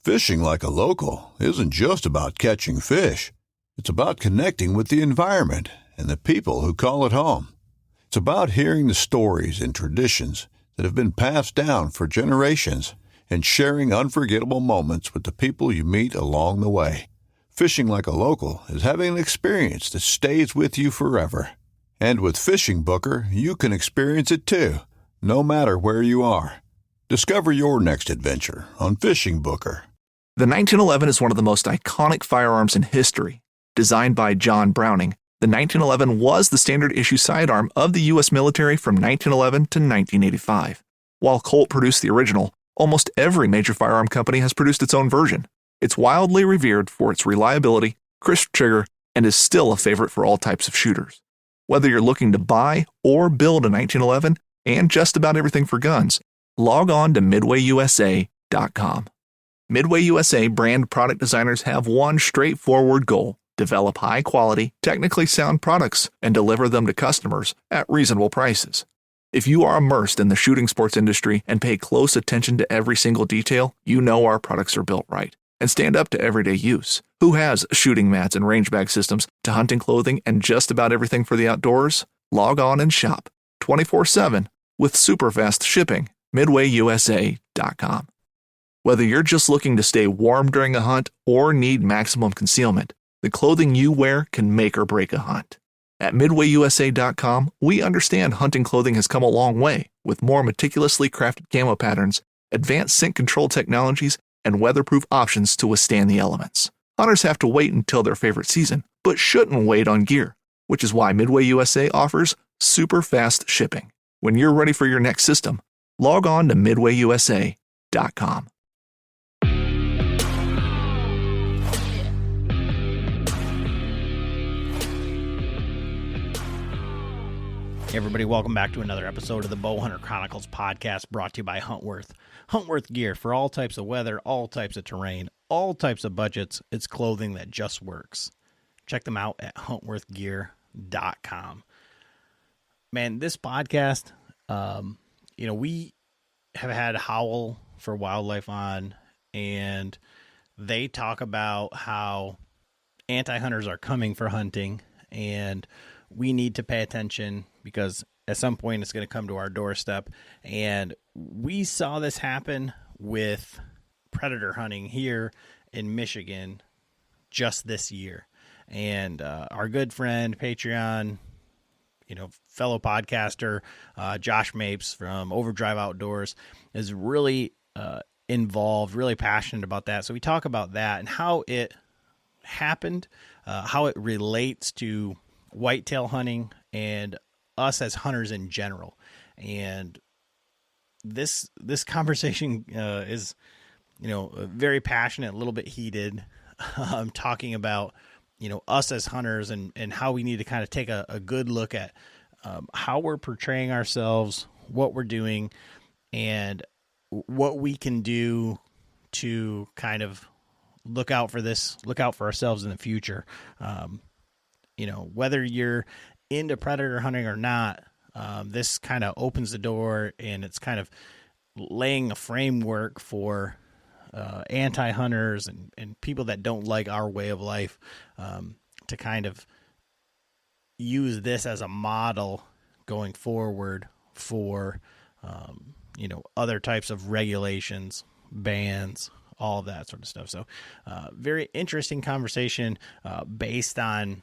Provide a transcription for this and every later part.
Fishing like a local isn't just about catching fish. It's about connecting with the environment and the people who call it home. It's about hearing the stories and traditions that have been passed down for generations and sharing unforgettable moments with the people you meet along the way. Fishing like a local is having an experience that stays with you forever. And with Fishing Booker, you can experience it too, no matter where you are. Discover your next adventure on Fishing Booker. The 1911 is one of the most iconic firearms in history. Designed by John Browning, the 1911 was the standard issue sidearm of the U.S. military from 1911 to 1985. While Colt produced the original, almost every major firearm company has produced its own version. It's wildly revered for its reliability, crisp trigger, and is still a favorite for all types of shooters. Whether you're looking to buy or build a 1911 and just about everything for guns, log on to MidwayUSA.com. Midway USA brand product designers have one straightforward goal: develop high-quality, technically sound products and deliver them to customers at reasonable prices. If you are immersed in the shooting sports industry and pay close attention to every single detail, you know our products are built right and stand up to everyday use. Who has shooting mats and range bag systems to hunting clothing and just about everything for the outdoors? Log on and shop 24/7 with super fast shipping. MidwayUSA.com. Whether you're just looking to stay warm during a hunt or need maximum concealment, the clothing you wear can make or break a hunt. At MidwayUSA.com, we understand hunting clothing has come a long way with more meticulously crafted camo patterns, advanced scent control technologies, and weatherproof options to withstand the elements. Hunters have to wait until their favorite season, but shouldn't wait on gear, which is why Midway USA offers super fast shipping. When you're ready for your next system, log on to MidwayUSA.com. Hey everybody, welcome back to another episode of the Bowhunter Chronicles podcast, brought to you by Huntworth. Huntworth gear for all types of weather, all types of terrain, all types of budgets. It's clothing that just works. Check them out at huntworthgear.com. Man, this podcast, we have had Howl for Wildlife on, and they talk about how anti-hunters are coming for hunting, and we need to pay attention because at some point it's going to come to our doorstep. And we saw this happen with predator hunting here in Michigan just this year. And our good friend, Patreon, fellow podcaster, Josh Mapes from Overdrive Outdoors is really involved, really passionate about that. So we talk about that and how it happened, how it relates to whitetail hunting and us as hunters in general. And this conversation is, very passionate, a little bit heated, talking about, us as hunters and how we need to kind of take a good look at how we're portraying ourselves, what we're doing, and what we can do to kind of look out for ourselves in the future. Whether you're into predator hunting or not, this kind of opens the door, and it's kind of laying a framework for anti-hunters and people that don't like our way of life to kind of use this as a model going forward for, other types of regulations, bans, all of that sort of stuff. So very interesting conversation based on,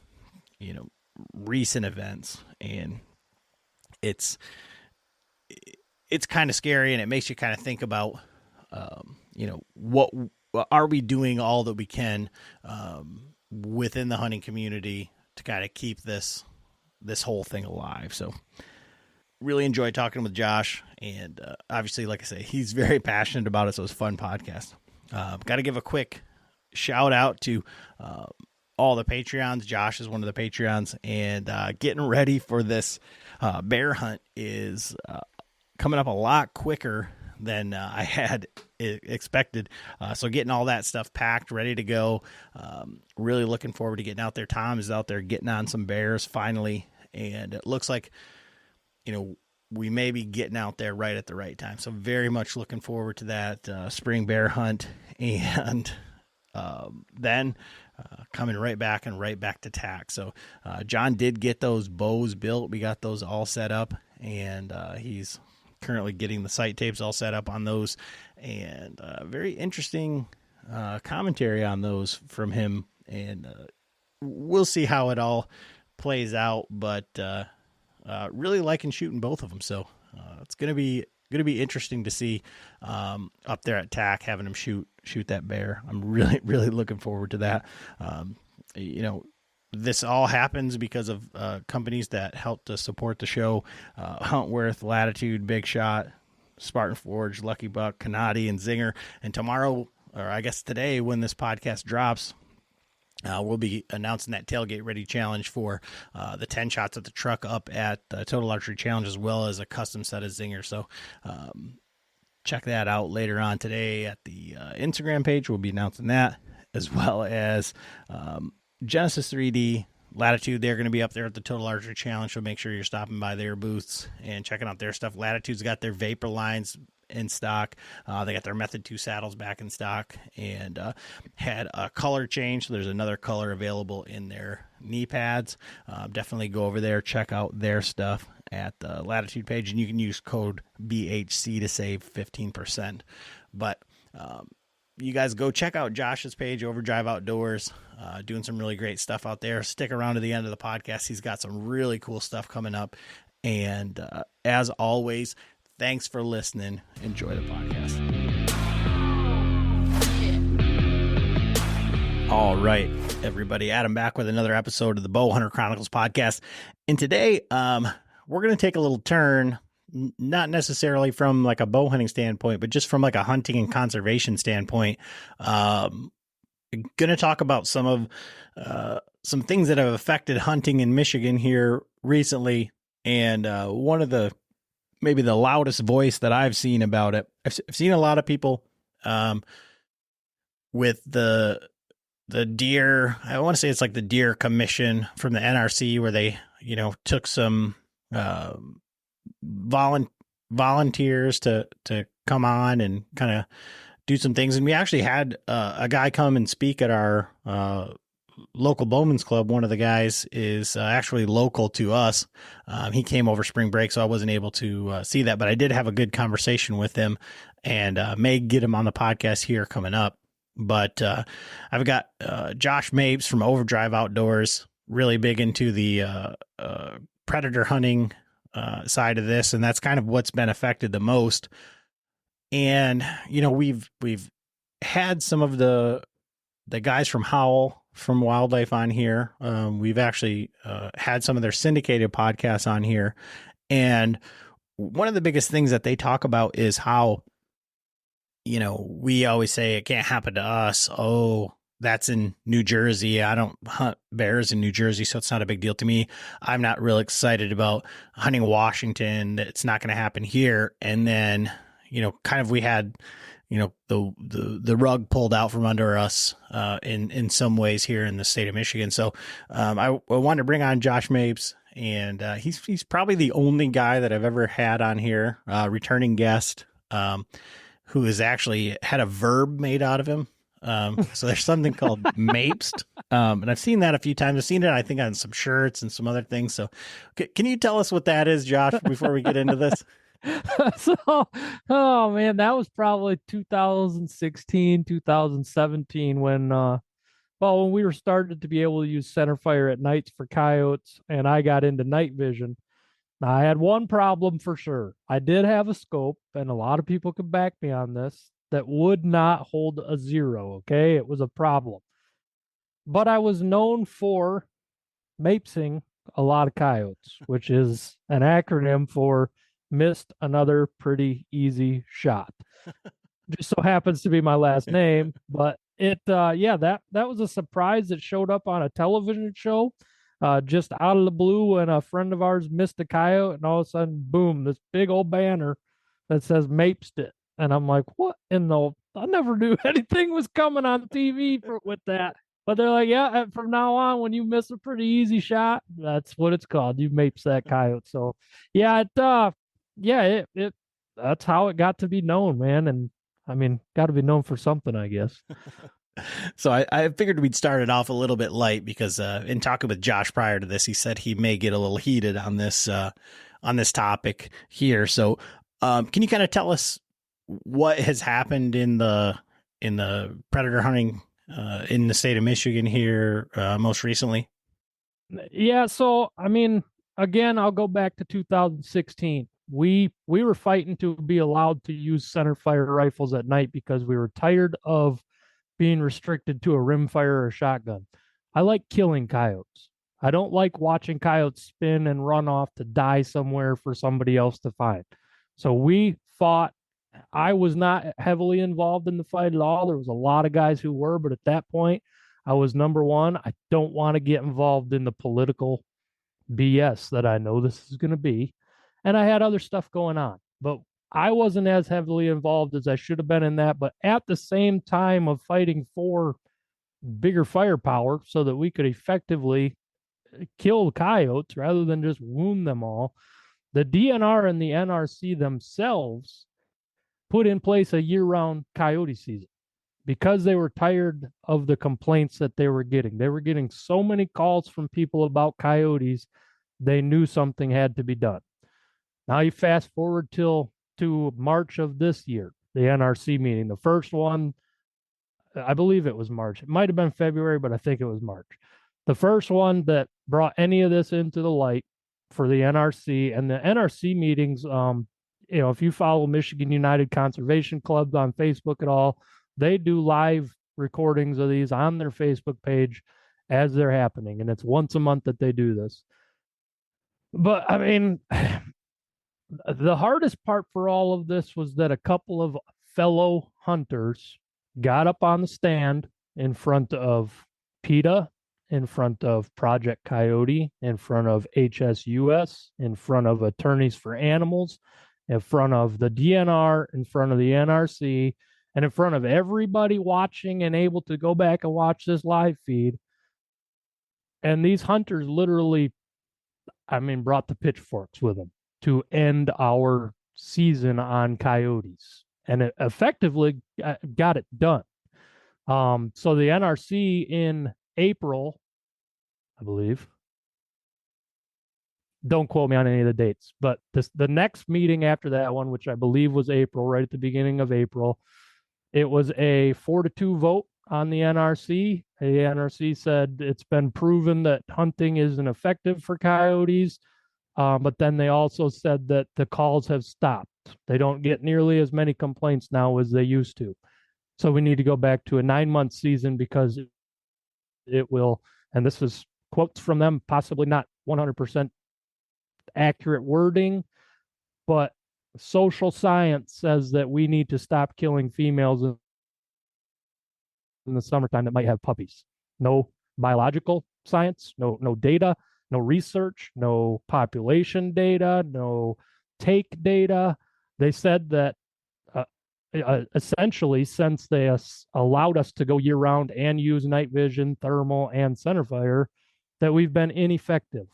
recent events, and it's kind of scary, and it makes you kind of think about, what are we doing all that we can within the hunting community to kind of keep this whole thing alive. So really enjoyed talking with Josh, and obviously, like I say, he's very passionate about it, so it's a fun podcast. Got to give a quick shout out to all the Patreons. Josh is one of the Patreons, and getting ready for this bear hunt is coming up a lot quicker than I had expected. So getting all that stuff packed, ready to go. Really looking forward to getting out there. Tom is out there getting on some bears finally, and it looks like, we may be getting out there right at the right time. So very much looking forward to that spring bear hunt, and then coming right back to tack. So John did get those bows built. We got those all set up, and he's currently getting the sight tapes all set up on those, and very interesting commentary on those from him, and we'll see how it all plays out, but really liking shooting both of them. So it's gonna be interesting to see up there at TAC, having him shoot that bear. I'm really looking forward to that. This all happens because of companies that help to support the show: Huntworth, Latitude, Big Shot, Spartan Forge, Lucky Buck, Canati, and Zinger. And tomorrow, or I guess today, when this podcast drops, we'll be announcing that Tailgate Ready Challenge for the 10 shots at the truck up at Total Archery Challenge, as well as a custom set of Zinger. So check that out later on today at the Instagram page. We'll be announcing that, as well as Genesis 3D, Latitude. They're going to be up there at the Total Archery Challenge, so make sure you're stopping by their booths and checking out their stuff. Latitude's got their Vapor lines in stock. They got their Method 2 saddles back in stock, and had a color change. So there's another color available in their knee pads. Definitely go over there, check out their stuff at the Latitude page, and you can use code BHC to save 15%. But you guys go check out Josh's page, Overdrive Outdoors, doing some really great stuff out there. Stick around to the end of the podcast. He's got some really cool stuff coming up. And as always, thanks for listening. Enjoy the podcast. All right, everybody. Adam back with another episode of the Bowhunter Chronicles podcast. And today, we're going to take a little turn, not necessarily from like a bow hunting standpoint, but just from like a hunting and conservation standpoint. Going to talk about some things that have affected hunting in Michigan here recently. And one of maybe the loudest voice that I've seen about it, I've seen a lot of people with the deer. I want to say it's like the deer commission from the NRC, where they, took some volunteers to come on and kind of do some things. And we actually had a guy come and speak at our local Bowman's Club. One of the guys is actually local to us. He came over spring break, so I wasn't able to see that, but I did have a good conversation with him, and may get him on the podcast here coming up. But I've got Josh Mapes from Overdrive Outdoors, really big into the predator hunting side of this, and that's kind of what's been affected the most. And we've had some of the guys from Howl from Wildlife on here. We've actually had some of their syndicated podcasts on here, and one of the biggest things that they talk about is how we always say it can't happen to us. Oh, that's in New Jersey. I don't hunt bears in New Jersey, so it's not a big deal to me. I'm not real excited about hunting Washington. It's not going to happen here. And then, kind of we had, the rug pulled out from under us in some ways here in the state of Michigan. So I wanted to bring on Josh Mapes, and he's probably the only guy that I've ever had on here, returning guest, who has actually had a verb made out of him. So there's something called Mapest. And I've seen that a few times. I've seen it, I think, on some shirts and some other things. So can you tell us what that is, Josh, before we get into this? Oh man, that was probably 2016, 2017 when we were starting to be able to use center fire at nights for coyotes, and I got into night vision. Now, I had one problem for sure. I did have a scope, and a lot of people could back me on this, that would not hold a 0. Okay. It was a problem, but I was known for mapesing a lot of coyotes, which is an acronym for missed another pretty easy shot. Just so happens to be my last name, but that was a surprise that showed up on a television show, just out of the blue, when a friend of ours missed a coyote, and all of a sudden, boom, this big old banner that says Mapest it. And I'm like, what in the, I never knew anything was coming on TV with that. But they're like, yeah, from now on, when you miss a pretty easy shot, that's what it's called. You mapes that coyote. So yeah, Yeah, it that's how it got to be known, man. And I mean, got to be known for something, I guess. So I figured we'd start it off a little bit light because in talking with Josh prior to this, he said he may get a little heated on this topic here. So can you kind of tell us what has happened in the predator hunting in the state of Michigan here most recently? Yeah, so I mean, again, I'll go back to 2016. We were fighting to be allowed to use center fire rifles at night because we were tired of being restricted to a rimfire or a shotgun. I like killing coyotes. I don't like watching coyotes spin and run off to die somewhere for somebody else to find. So we fought. I was not heavily involved in the fight at all. There was a lot of guys who were, but at that point, I was number one. I don't want to get involved in the political BS that I know this is going to be. And I had other stuff going on, but I wasn't as heavily involved as I should have been in that. But at the same time of fighting for bigger firepower so that we could effectively kill coyotes rather than just wound them all, the DNR and the NRC themselves put in place a year-round coyote season because they were tired of the complaints that they were getting. They were getting so many calls from people about coyotes, they knew something had to be done. Now you fast forward to March of this year, the NRC meeting. The first one, I believe it was March. It might have been February, but I think it was March. The first one that brought any of this into the light for the NRC. And the NRC meetings, if you follow Michigan United Conservation Club on Facebook at all, they do live recordings of these on their Facebook page as they're happening. And it's once a month that they do this. But I mean, the hardest part for all of this was that a couple of fellow hunters got up on the stand in front of PETA, in front of Project Coyote, in front of HSUS, in front of Attorneys for Animals, in front of the DNR, in front of the NRC, and in front of everybody watching and able to go back and watch this live feed. And these hunters literally, brought the pitchforks with them to end our season on coyotes. And it effectively got it done. So the NRC in April, I believe, don't quote me on any of the dates, but the next meeting after that one, which I believe was April, right at the beginning of April, it was a 4-2 vote on the NRC. The NRC said it's been proven that hunting isn't effective for coyotes, but then they also said that the calls have stopped. They don't get nearly as many complaints now as they used to. So we need to go back to a 9-month season because it will, and this is quotes from them, possibly not 100% accurate wording, but social science says that we need to stop killing females in the summertime that might have puppies. No biological science, no data, no research, no population data, no take data. They said that essentially, since they allowed us to go year round and use night vision, thermal, and centerfire, that we've been ineffective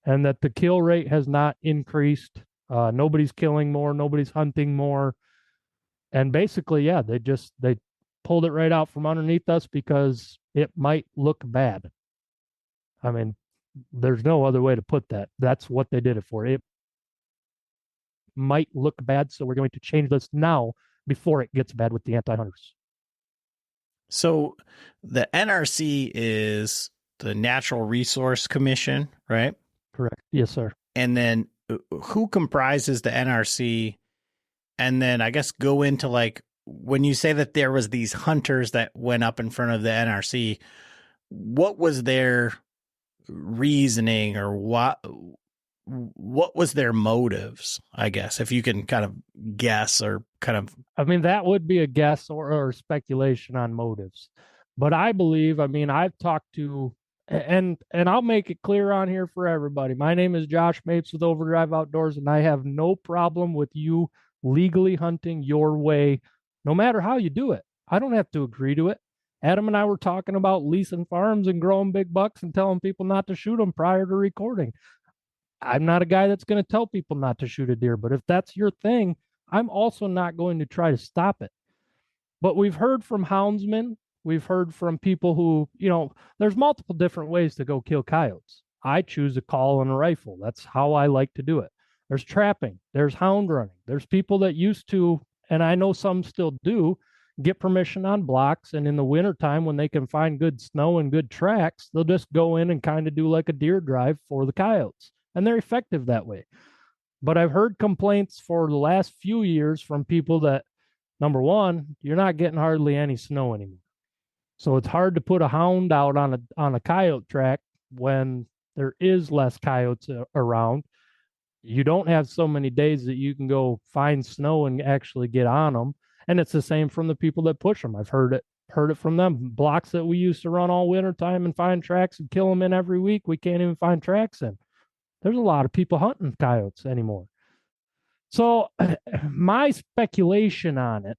and that the kill rate has not increased. Nobody's killing more, nobody's hunting more. And basically, yeah, they pulled it right out from underneath us because it might look bad. I mean, there's no other way to put that. That's what they did it for. It might look bad, so we're going to change this now before it gets bad with the anti-hunters. So the NRC is the Natural Resource Commission, right? Correct. Yes, sir. And then who comprises the NRC? And then I guess go into like, when you say that there was these hunters that went up in front of the NRC, what was their reasoning or what was their motives, I guess, if you can kind of guess or kind of... that would be a guess or speculation on motives. But I believe, I've talked to, and I'll make it clear on here for everybody. My name is Josh Mapes with Overdrive Outdoors, and I have no problem with you legally hunting your way, no matter how you do it. I don't have to agree to it. Adam and I were talking about leasing farms and growing big bucks and telling people not to shoot them prior to recording. I'm not a guy that's going to tell people not to shoot a deer, but if that's your thing, I'm also not going to try to stop it. But we've heard from houndsmen, we've heard from people who, there's multiple different ways to go kill coyotes. I choose a call and a rifle. That's how I like to do it. There's trapping, there's hound running, there's people that used to, and I know some still do, get permission on blocks. And in the wintertime, when they can find good snow and good tracks, they'll just go in and kind of do like a deer drive for the coyotes. And they're effective that way. But I've heard complaints for the last few years from people that, number one, you're not getting hardly any snow anymore. So it's hard to put a hound out on a coyote track when there is less coyotes around. You don't have so many days that you can go find snow and actually get on them. And it's the same from the people that push them. I've heard it from them. Blocks that we used to run all winter time and find tracks and kill them in every week, we can't even find tracks in. There's a lot of people hunting coyotes anymore. So my speculation on it,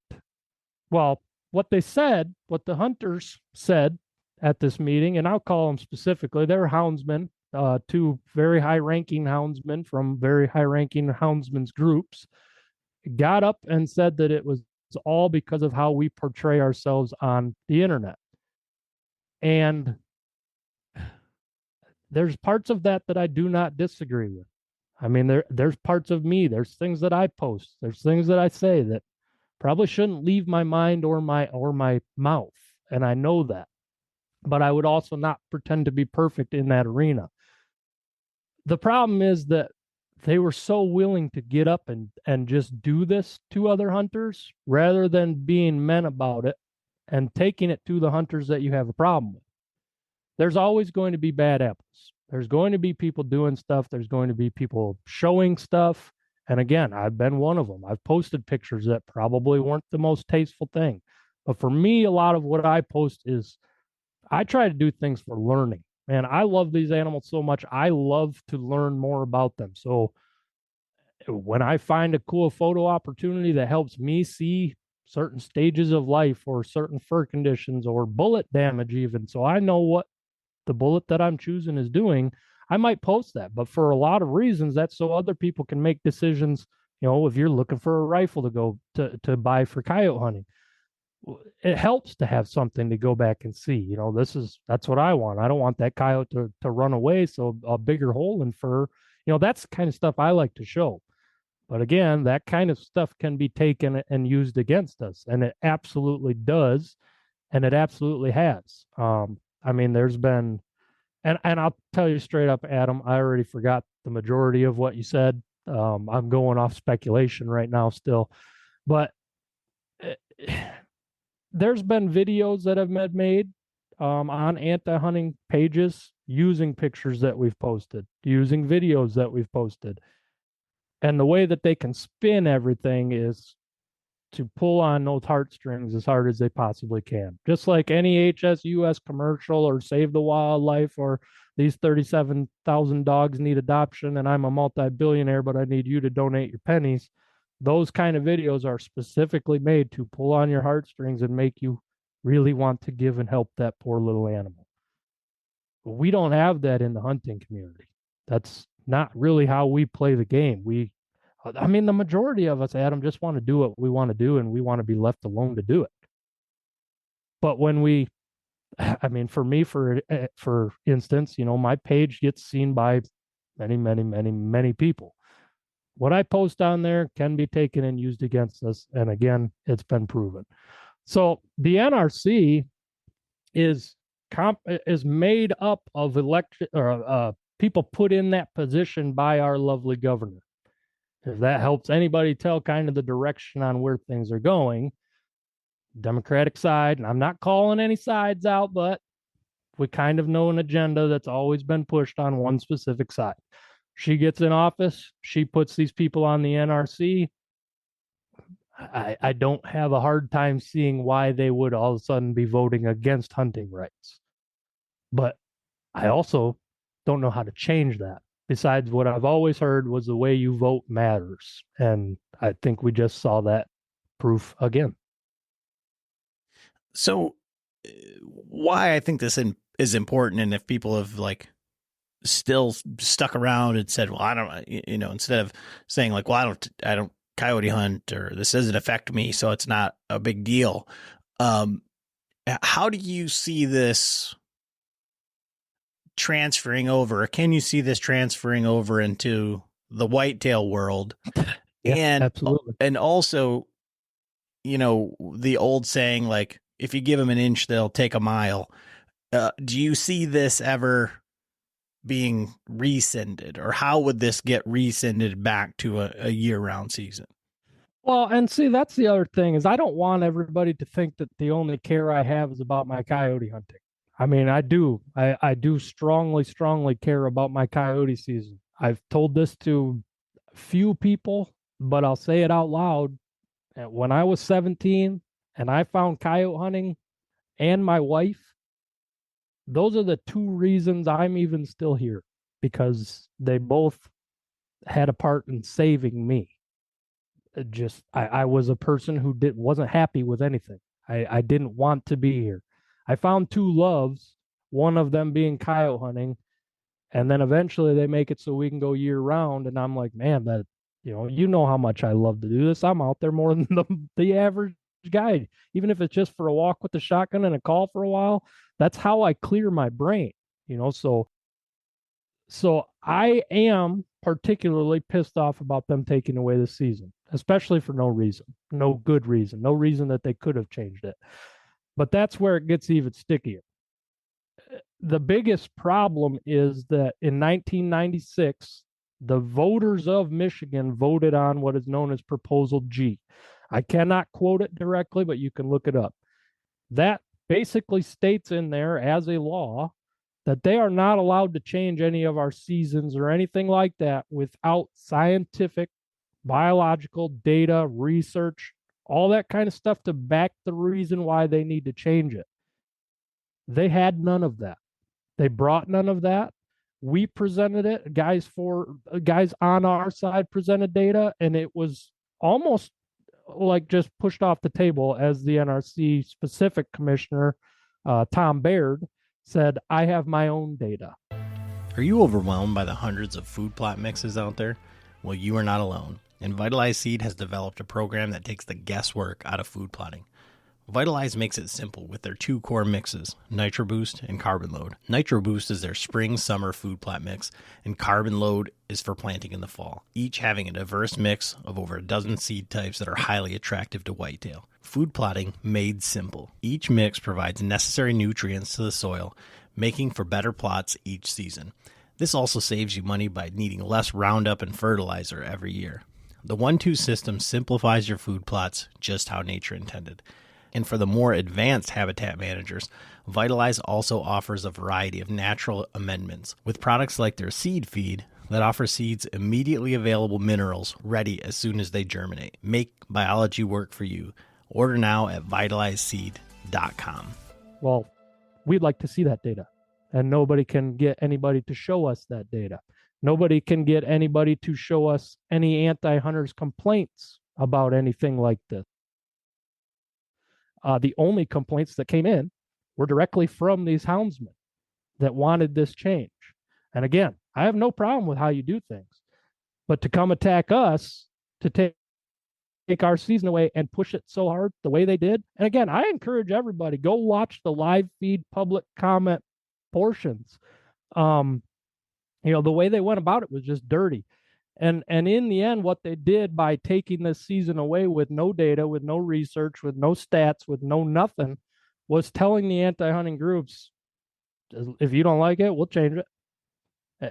well, what the hunters said at this meeting, and I'll call them specifically, they're houndsmen, two very high-ranking houndsmen from very high-ranking houndsmen's groups, got up and said that it was all because of how we portray ourselves on the internet. And there's parts of that I do not disagree with. I mean, there's parts of me, there's things that I post, there's things that I say that probably shouldn't leave my mind or my mouth, and I know that. But I would also not pretend to be perfect in that arena. The problem is that they were so willing to get up and just do this to other hunters rather than being men about it and taking it to the hunters that you have a problem with. There's always going to be bad apples. There's going to be people doing stuff. There's going to be people showing stuff. And again, I've been one of them. I've posted pictures that probably weren't the most tasteful thing. But for me, a lot of what I post is I try to do things for learning. Man, I love these animals so much. I love to learn more about them. So when I find a cool photo opportunity that helps me see certain stages of life or certain fur conditions or bullet damage even, so I know what the bullet that I'm choosing is doing, I might post that. But for a lot of reasons, that's so other people can make decisions. If you're looking for a rifle to go to buy for coyote hunting, it helps to have something to go back and see. That's what I want. I don't want that coyote to run away. So a bigger hole in fur, that's the kind of stuff I like to show. But again, that kind of stuff can be taken and used against us, and it absolutely does, and it absolutely has. I mean, there's been, and I'll tell you straight up, Adam, I already forgot the majority of what you said. I'm going off speculation right now still, but there's been videos that have been made on anti-hunting pages using pictures that we've posted, using videos that we've posted. And the way that they can spin everything is to pull on those heartstrings as hard as they possibly can. Just like any HSUS commercial or Save the Wildlife or these 37,000 dogs need adoption and I'm a multi-billionaire, but I need you to donate your pennies. Those kind of videos are specifically made to pull on your heartstrings and make you really want to give and help that poor little animal. But we don't have that in the hunting community. That's not really how we play the game. The majority of us, Adam, just want to do what we want to do, and we want to be left alone to do it. But when for me, for instance, my page gets seen by many, many, many, many people. What I post on there can be taken and used against us, and again, it's been proven. So the NRC is made up of people put in that position by our lovely governor. If that helps anybody tell kind of the direction on where things are going, Democratic side, and I'm not calling any sides out, but we kind of know an agenda that's always been pushed on one specific side. She gets in office, she puts these people on the NRC. I don't have a hard time seeing why they would all of a sudden be voting against hunting rights. But I also don't know how to change that. Besides, what I've always heard was the way you vote matters. And I think we just saw that proof again. So why I think this is important, and if people have still stuck around and said, well, I don't, instead of saying like, well, I don't coyote hunt, or this doesn't affect me, so it's not a big deal. How do you see this transferring over? Or can you see this transferring over into the whitetail world? Yeah, absolutely. And also, the old saying, like, if you give them an inch, they'll take a mile. Do you see this ever being rescinded, or how would this get rescinded back to a year-round season? Well, and see, that's the other thing is I don't want everybody to think that the only care I have is about my coyote hunting. I mean, I do. I do strongly, strongly care about my coyote season. I've told this to few people, but I'll say it out loud. When I was 17 and I found coyote hunting and my wife, those are the two reasons I'm even still here, because they both had a part in saving me. I was a person who wasn't happy with anything. I didn't want to be here. I found two loves, one of them being coyote hunting, and then eventually they make it so we can go year round. And I'm like, man, that you know how much I love to do this. I'm out there more than the average guy, even if it's just for a walk with the shotgun and a call for a while. That's how I clear my brain, So I am particularly pissed off about them taking away the season, especially for no reason, no good reason, no reason that they could have changed it. But that's where it gets even stickier. The biggest problem is that in 1996, the voters of Michigan voted on what is known as Proposal G. I cannot quote it directly, but you can look it up. That basically states in there as a law that they are not allowed to change any of our seasons or anything like that without scientific, biological data, research, all that kind of stuff to back the reason why they need to change it. They had none of that. They brought none of that. We presented it. Guys on our side presented data, and it was almost like just pushed off the table as the NRC specific commissioner, Tom Baird, said, I have my own data. Are you overwhelmed by the hundreds of food plot mixes out there? Well, you are not alone. And Vitalize Seed has developed a program that takes the guesswork out of food plotting. Vitalize makes it simple with their two core mixes, Nitro Boost and Carbon Load. Nitro Boost is their spring-summer food plot mix, and Carbon Load is for planting in the fall, each having a diverse mix of over a dozen seed types that are highly attractive to whitetail. Food plotting made simple. Each mix provides necessary nutrients to the soil, making for better plots each season. This also saves you money by needing less Roundup and fertilizer every year. The 1-2 system simplifies your food plots just how nature intended. And for the more advanced habitat managers, Vitalize also offers a variety of natural amendments with products like their seed feed that offer seeds immediately available minerals ready as soon as they germinate. Make biology work for you. Order now at vitalizeseed.com. Well, we'd like to see that data, and nobody can get anybody to show us that data. Nobody can get anybody to show us any anti-hunters complaints about anything like this. The only complaints that came in were directly from these houndsmen that wanted this change. And again, I have no problem with how you do things, but to come attack us, to take our season away and push it so hard the way they did. And again, I encourage everybody, go watch the live feed public comment portions. The way they went about it was just dirty. And in the end, what they did by taking this season away with no data, with no research, with no stats, with no nothing, was telling the anti-hunting groups, if you don't like it, we'll change it.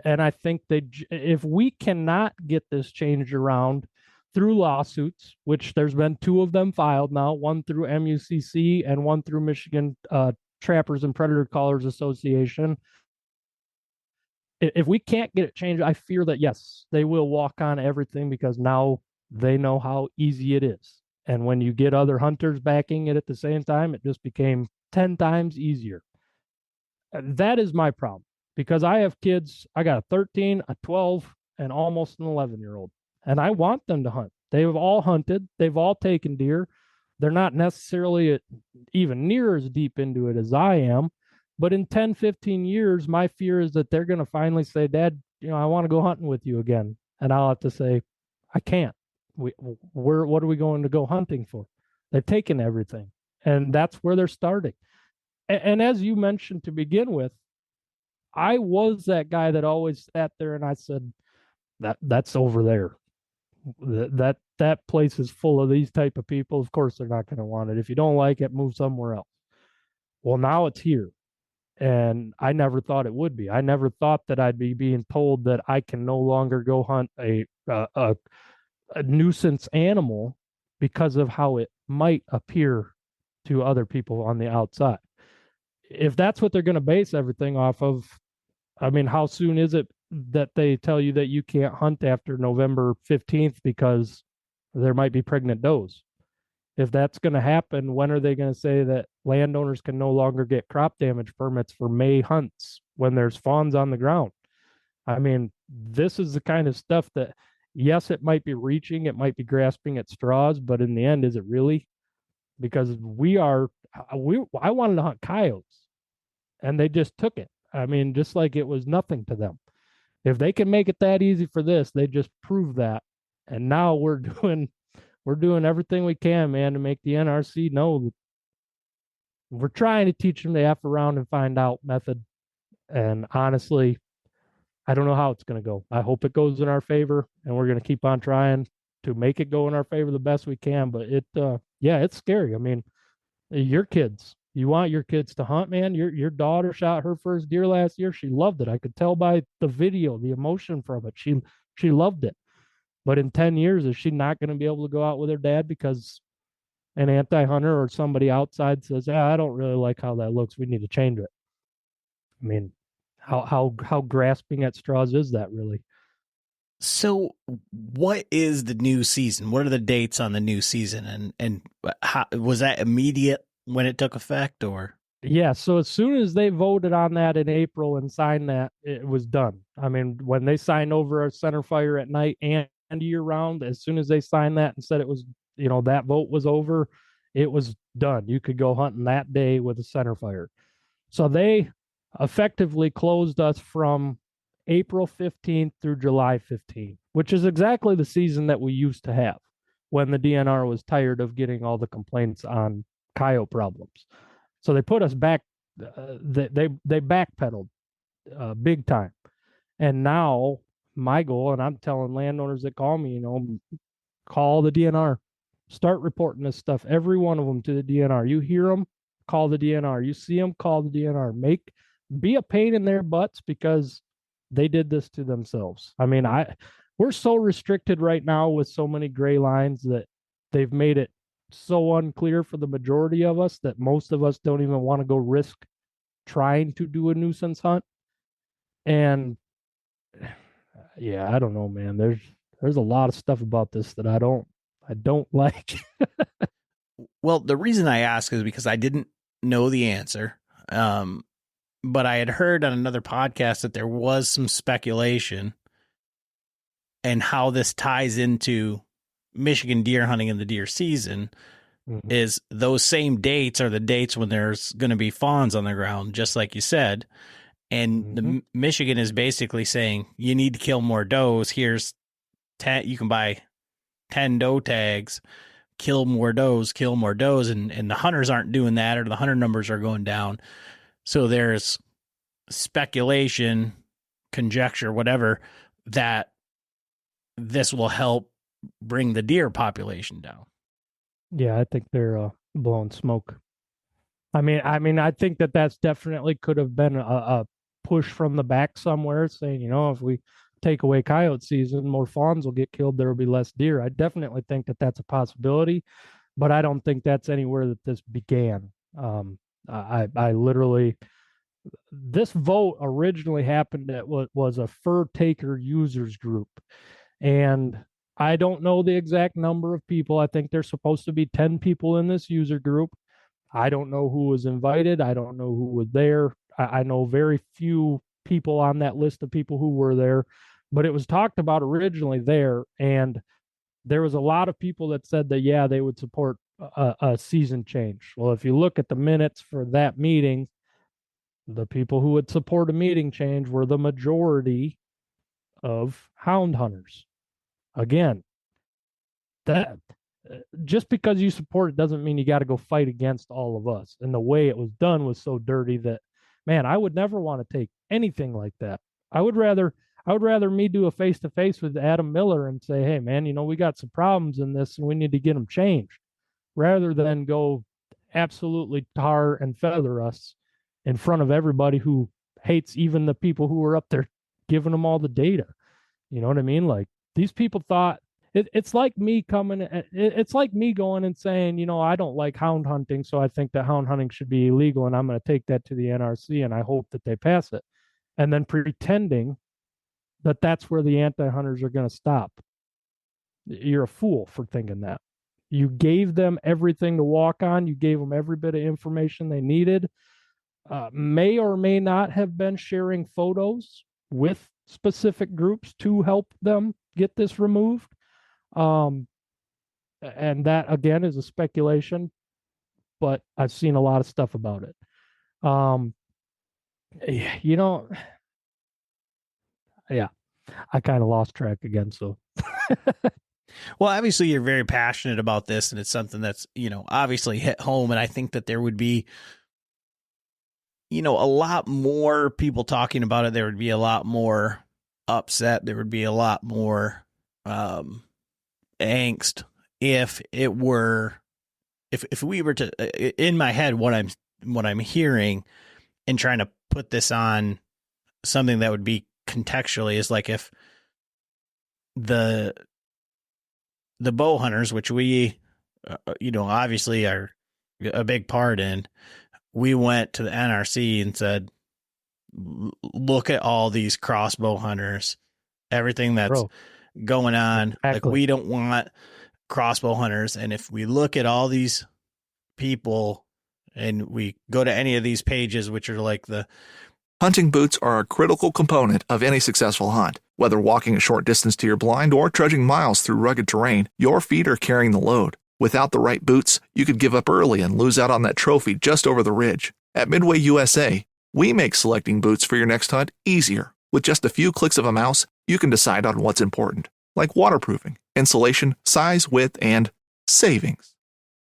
And I think if we cannot get this changed around through lawsuits, which there's been 2 of them filed now, one through MUCC and one through Michigan Trappers and Predator Callers Association, if we can't get it changed, I fear that, yes, they will walk on everything, because now they know how easy it is. And when you get other hunters backing it at the same time, it just became 10 times easier. That is my problem, because I have kids. I got a 13, a 12, and almost an 11-year-old, and I want them to hunt. They've all hunted. They've all taken deer. They're not necessarily even near as deep into it as I am, But in 10, 15 years, my fear is that they're going to finally say, Dad, I want to go hunting with you again. And I'll have to say, I can't. What are we going to go hunting for? They've taken everything. And that's where they're starting. And as you mentioned to begin with, I was that guy that always sat there and I said, that's over there. That place is full of these type of people. Of course, they're not going to want it. If you don't like it, move somewhere else. Well, now it's here. And I never thought it would be. I never thought that I'd be being told that I can no longer go hunt a nuisance animal because of how it might appear to other people on the outside. If that's what they're going to base everything off of, I mean, how soon is it that they tell you that you can't hunt after November 15th because there might be pregnant does? If that's going to happen, when are they going to say that landowners can no longer get crop damage permits for May hunts when there's fawns on the ground? I mean, this is the kind of stuff that, yes, it might be reaching, it might be grasping at straws, but in the end, is it really? Because I wanted to hunt coyotes and they just took it. I mean, just like it was nothing to them. If they can make it that easy for this, they just prove that. And now we're doing everything we can, man, to make the NRC know that we're trying to teach them the F around and find out method. And honestly, I don't know how it's going to go. I hope it goes in our favor, and we're going to keep on trying to make it go in our favor the best we can. But it's scary. I mean, your kids, you want your kids to hunt, man. Your daughter shot her first deer last year. She loved it. I could tell by the video, the emotion from it. She loved it. But in 10 years, is she not going to be able to go out with her dad because an anti-hunter or somebody outside says, "Yeah, I don't really like how that looks. We need to change it." I mean, how grasping at straws is that really? So, what is the new season? What are the dates on the new season? And how, was that immediate when it took effect, or? Yeah, so as soon as they voted on that in April and signed that, it was done. I mean, when they signed over a center fire at night and year round, as soon as they signed that and said it was, that vote was over, it was done. You could go hunting that day with a center fire. So they effectively closed us from April 15th through July 15th, which is exactly the season that we used to have when the DNR was tired of getting all the complaints on coyote problems. So they put us back. They backpedaled big time, and now my goal, and I'm telling landowners that call me, call the DNR, start reporting this stuff, every one of them to the DNR. You hear them, call the DNR. You see them, call the DNR. Be a pain in their butts because they did this to themselves. I mean, we're so restricted right now with so many gray lines that they've made it so unclear for the majority of us that most of us don't even want to go risk trying to do a nuisance hunt. And yeah, I don't know, man. There's a lot of stuff about this that I don't like. Well, the reason I ask is because I didn't know the answer. But I had heard on another podcast that there was some speculation and how this ties into Michigan deer hunting in the deer season. Mm-hmm. Is those same dates are the dates when there's going to be fawns on the ground, just like you said. And mm-hmm. Michigan is basically saying, you need to kill more does. Here's 10, you can buy 10 doe tags, kill more does. And the hunters aren't doing that, or the hunter numbers are going down. So there's speculation, conjecture, whatever, that this will help bring the deer population down. Yeah, I think they're blowing smoke. I mean, I think that's definitely could have been a push from the back somewhere saying, if we take away coyote season, more fawns will get killed. There will be less deer. I definitely think that that's a possibility, but I don't think that's anywhere that this began. I literally, this vote originally happened at what was a fur taker users group. And I don't know the exact number of people. I think there's supposed to be 10 people in this user group. I don't know who was invited. I don't know who was there. I know very few people on that list of people who were there, but it was talked about originally there. And there was a lot of people that said that, yeah, they would support a season change. Well, if you look at the minutes for that meeting, The people who would support a meeting change were the majority of hound hunters. Again, that just because you support it doesn't mean you got to go fight against all of us. And the way it was done was so dirty that, man, I would never want to take anything like that. I would rather me do a face to face with Adam Miller and say, hey, man, we got some problems in this and we need to get them changed, rather than go absolutely tar and feather us in front of everybody who hates even the people who were up there giving them all the data. You know what I mean? Like, these people thought it's like me it's like me going and saying, I don't like hound hunting, so I think that hound hunting should be illegal, and I'm going to take that to the NRC and I hope that they pass it, and then pretending that that's where the anti-hunters are going to stop. You're a fool for thinking that. You gave them everything to walk on. You gave them every bit of information they needed. May or may not have been sharing photos with specific groups to help them get this removed. And that, again, is a speculation, but I've seen a lot of stuff about it. Yeah, I kind of lost track again. So, well, obviously you're very passionate about this, and it's something that's, obviously hit home. And I think that there would be, a lot more people talking about it. There would be a lot more upset. There would be a lot more angst if we were to, in my head, what I'm hearing and trying to put this on something that would be contextually is like if the bow hunters, which we, obviously are a big part in, we went to the NRC and said, look at all these crossbow hunters, everything that's going on. Exactly. Like, we don't want crossbow hunters. And if we look at all these people and we go to any of these pages, which are like hunting boots are a critical component of any successful hunt. Whether walking a short distance to your blind or trudging miles through rugged terrain, your feet are carrying the load. Without the right boots, you could give up early and lose out on that trophy just over the ridge. At Midway USA, we make selecting boots for your next hunt easier. With just a few clicks of a mouse, you can decide on what's important, like waterproofing, insulation, size, width, and savings.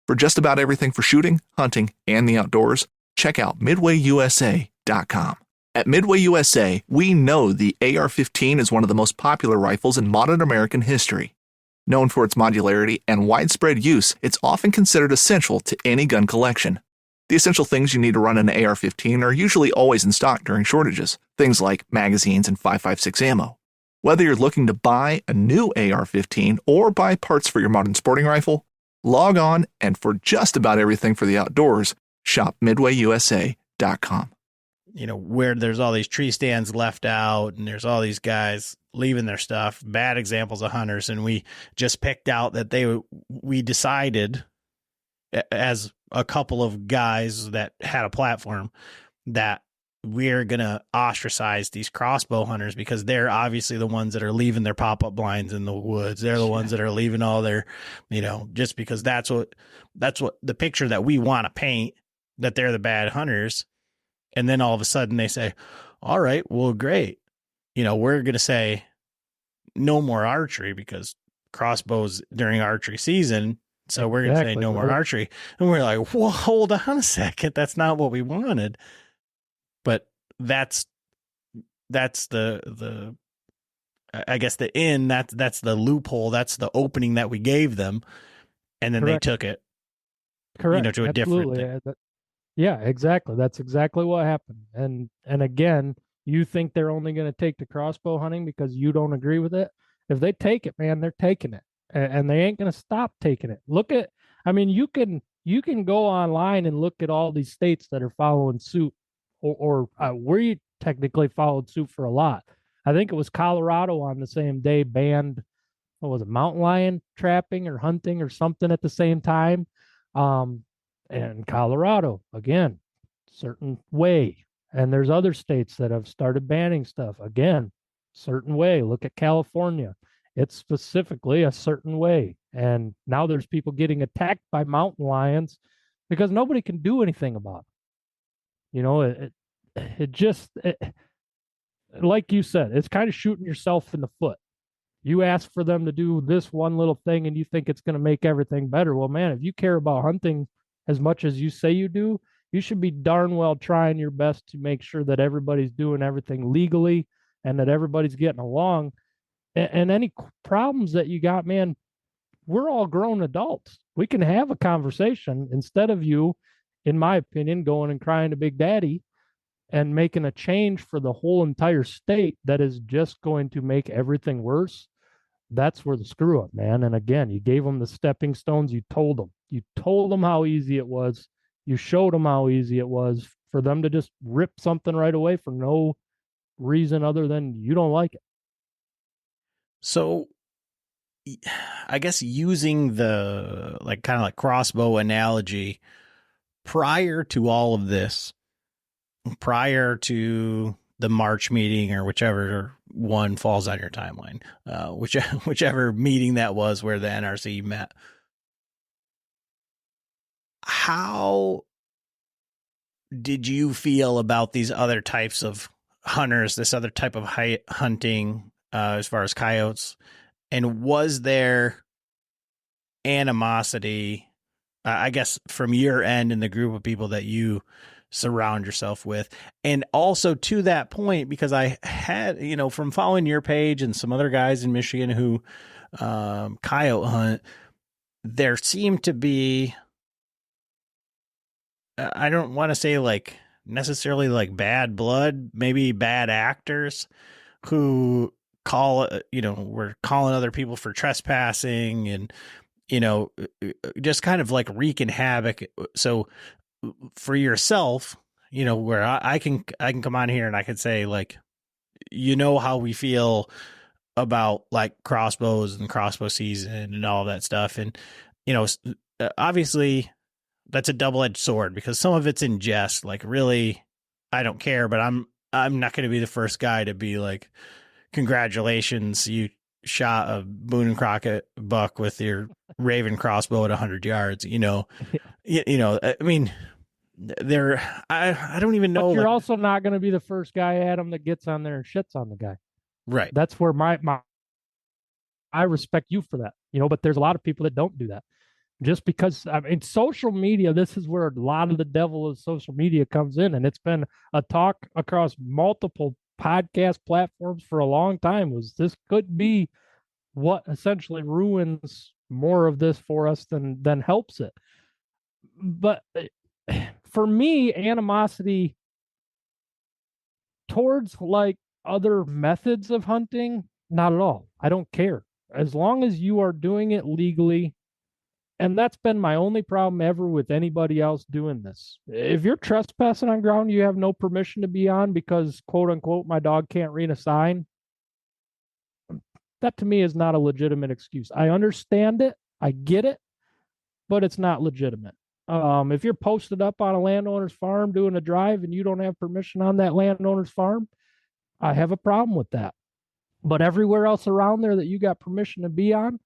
For just about everything for shooting, hunting, and the outdoors, check out MidwayUSA.com. At Midway USA, we know the AR-15 is one of the most popular rifles in modern American history. Known for its modularity and widespread use, it's often considered essential to any gun collection. The essential things you need to run an AR-15 are usually always in stock during shortages, things like magazines and 5.56 ammo. Whether you're looking to buy a new AR-15 or buy parts for your modern sporting rifle, log on, and for just about everything for the outdoors, shop MidwayUSA.com. Where there's all these tree stands left out and there's all these guys leaving their stuff, bad examples of hunters. And we just picked out that we decided as a couple of guys that had a platform that we're going to ostracize these crossbow hunters because they're obviously the ones that are leaving their pop-up blinds in the woods. They're the ones that are leaving all their, just because that's what the picture that we want to paint, that they're the bad hunters. And then all of a sudden they say, all right, well, great. We're going to say no more archery because crossbows during archery season. So we're going to say no more archery. And we're like, well, hold on a second. That's not what we wanted. But that's the I guess that's the loophole. That's the opening that we gave them. And then Correct. They took it, Correct. to a Absolutely. different thing. Yeah, exactly. That's exactly what happened. And again, you think they're only going to take to crossbow hunting because you don't agree with it? If they take it, man, they're taking it, and they ain't going to stop taking it. You can go online and look at all these states that are following suit, or we technically followed suit for a lot. I think it was Colorado on the same day banned, what was it, mountain lion trapping or hunting or something at the same time. And Colorado, again, certain way. And there's other states that have started banning stuff. Again, certain way. Look at California. It's specifically a certain way. And now there's people getting attacked by mountain lions because nobody can do anything about it. like you said, it's kind of shooting yourself in the foot. You ask for them to do this one little thing and you think it's going to make everything better. Well, man, if you care about hunting as much as you say you do, you should be darn well trying your best to make sure that everybody's doing everything legally and that everybody's getting along. And any problems that you got, man, we're all grown adults. We can have a conversation instead of you, in my opinion, going and crying to Big Daddy and making a change for the whole entire state that is just going to make everything worse. That's where the screw up, man. And again, you gave them the stepping stones. You told them how easy it was. You showed them how easy it was for them to just rip something right away for no reason other than you don't like it. So I guess using the kind of like crossbow analogy, prior to all of this, prior to the March meeting or whichever one falls on your timeline, whichever meeting that was where the NRC met, how did you feel about these other types of hunters, this other type of hunting, as far as coyotes? And was there animosity, I guess, from your end and the group of people that you surround yourself with? And also to that point, because I had, from following your page and some other guys in Michigan who coyote hunt, there seemed to be, I don't want to say like necessarily like bad blood, maybe bad actors who we're calling other people for trespassing and, just kind of like wreaking havoc. So for yourself, where I can come on here and I could say like, how we feel about like crossbows and crossbow season and all that stuff. And, obviously that's a double-edged sword because some of it's in jest, like really, I don't care, but I'm not going to be the first guy to be like, congratulations, you shot a Boone and Crockett buck with your Raven crossbow at 100 yards. I mean, I don't even know. But you're also not going to be the first guy, Adam, that gets on there and shits on the guy. Right. That's where I respect you for that, but there's a lot of people that don't do that. Just because, social media, this is where a lot of the devil of social media comes in. And it's been a talk across multiple podcast platforms for a long time, was this could be what essentially ruins more of this for us than helps it. But for me, animosity towards like other methods of hunting, not at all. I don't care. As long as you are doing it legally. And that's been my only problem ever with anybody else doing this. If you're trespassing on ground you have no permission to be on because, quote unquote, my dog can't read a sign, that to me is not a legitimate excuse. I understand it. I get it, but it's not legitimate. If you're posted up on a landowner's farm doing a drive and you don't have permission on that landowner's farm, I have a problem with that. But everywhere else around there that you got permission to be on,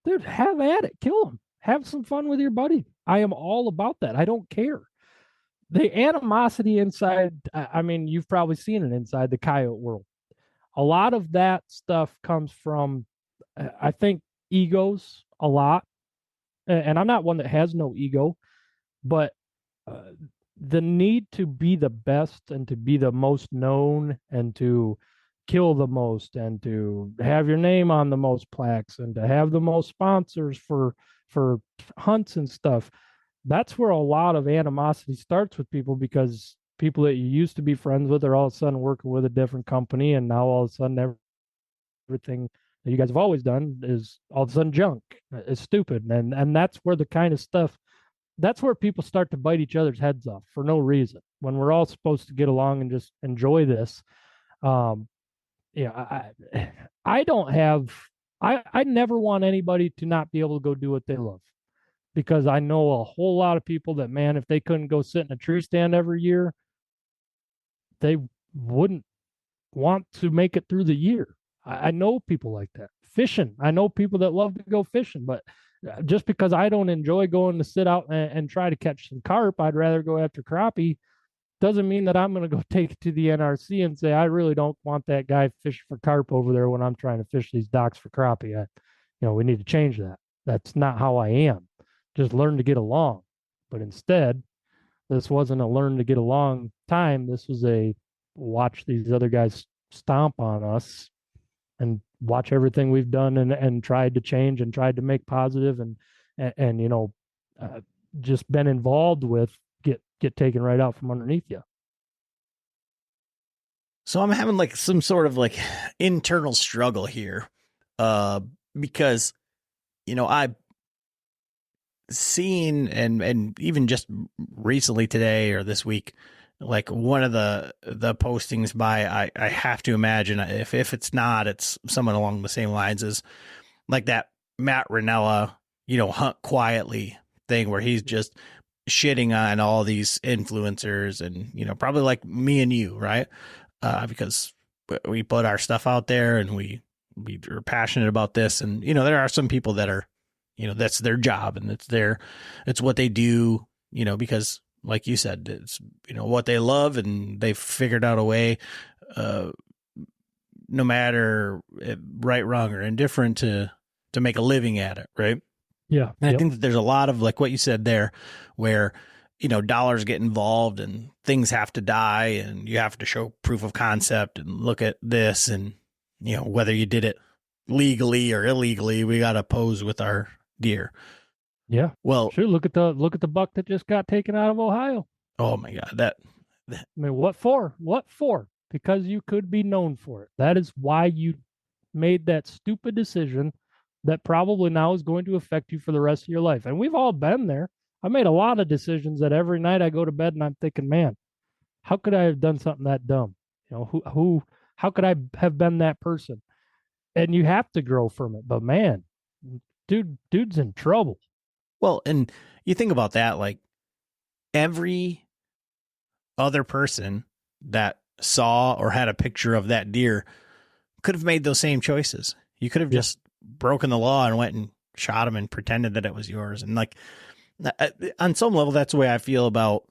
dude, have at it. Kill them. Have some fun with your buddy. I am all about that. I don't care. The animosity inside, you've probably seen it inside the coyote world. A lot of that stuff comes from, I think, egos a lot. And I'm not one that has no ego, but the need to be the best and to be the most known and to kill the most and to have your name on the most plaques and to have the most sponsors for hunts and stuff. That's where a lot of animosity starts with people, because people that you used to be friends with are all of a sudden working with a different company, and now all of a sudden everything that you guys have always done is all of a sudden junk. It's stupid. And that's where the kind of stuff, that's where people start to bite each other's heads off for no reason, when we're all supposed to get along and just enjoy this. I never want anybody to not be able to go do what they love, because I know a whole lot of people that, man, if they couldn't go sit in a tree stand every year, they wouldn't want to make it through the year. I know people like that. Fishing, I know people that love to go fishing, but just because I don't enjoy going to sit out and try to catch some carp, I'd rather go after crappie. doesn't mean that I'm going to go take it to the NRC and say, I really don't want that guy fishing for carp over there when I'm trying to fish these docks for crappie. We need to change that. That's not how I am. Just learn to get along. But instead, this wasn't a learn to get along time. This was a watch these other guys stomp on us and watch everything we've done and tried to change and tried to make positive and just been involved with get taken right out from underneath you. So I'm having like some sort of like internal struggle here, because, I've seen and even just recently today or this week, like one of the postings by, I have to imagine if it's not, it's someone along the same lines as like that Matt Ranella, hunt quietly thing where he's just shitting on all these influencers and, probably like me and you, right? Because we put our stuff out there and we are passionate about this. And, there are some people that are, that's their job and it's what they do, because like you said, it's, what they love and they've figured out a way, no matter right, wrong, or indifferent to make a living at it. Right. Yeah. And I think that there's a lot of like what you said there where, dollars get involved and things have to die and you have to show proof of concept and look at this and, whether you did it legally or illegally, we got to pose with our deer. Yeah. Well, sure. Look at the buck that just got taken out of Ohio. Oh my God. I mean, what for? What for? Because you could be known for it. That is why you made that stupid decision that probably now is going to affect you for the rest of your life. And we've all been there. I made a lot of decisions that every night I go to bed and I'm thinking, man, how could I have done something that dumb? How could I have been that person? And you have to grow from it. But man, dude's in trouble. Well, and you think about that, like every other person that saw or had a picture of that deer could have made those same choices. You could have just broken the law and went and shot him and pretended that it was yours. And like, on some level, that's the way I feel about,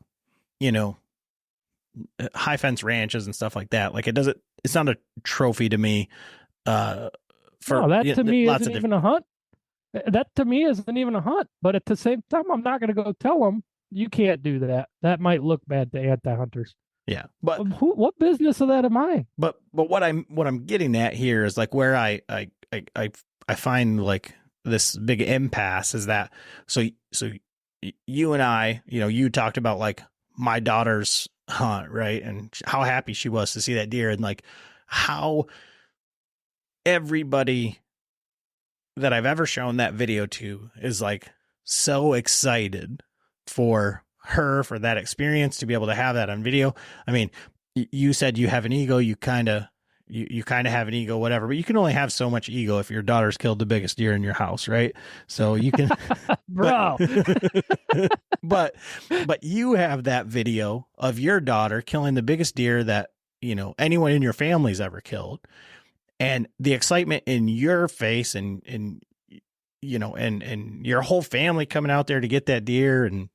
high fence ranches and stuff like that. Like it's not a trophy to me. To me isn't even a hunt. That to me isn't even a hunt. But at the same time, I'm not going to go tell them you can't do that. That might look bad to anti-hunters. Yeah, but what business of that am I? But what I'm getting at here is like where I find like this big impasse is that so you and I, you talked about like my daughter's hunt, right? And how happy she was to see that deer and like how everybody that I've ever shown that video to is like so excited for her, for that experience, to be able to have that on video. I mean, you said you have an ego, you kind of have an ego, whatever, but you can only have so much ego if your daughter's killed the biggest deer in your house, right? So you can, bro. but you have that video of your daughter killing the biggest deer that anyone in your family's ever killed, and the excitement in your face, and your whole family coming out there to get that deer, and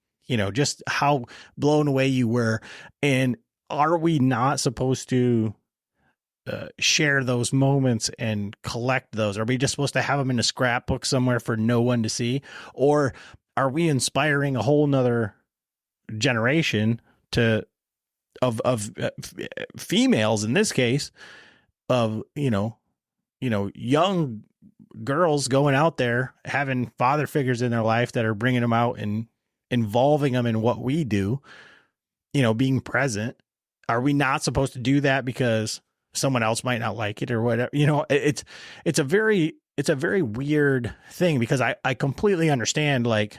just how blown away you were. And are we not supposed to share those moments and collect those? Are we just supposed to have them in a scrapbook somewhere for no one to see? Or are we inspiring a whole nother generation of females in this case, of, young girls going out there, having father figures in their life that are bringing them out and involving them in what we do, being present? Are we not supposed to do that because someone else might not like it or whatever? It's a very weird thing, because I completely understand like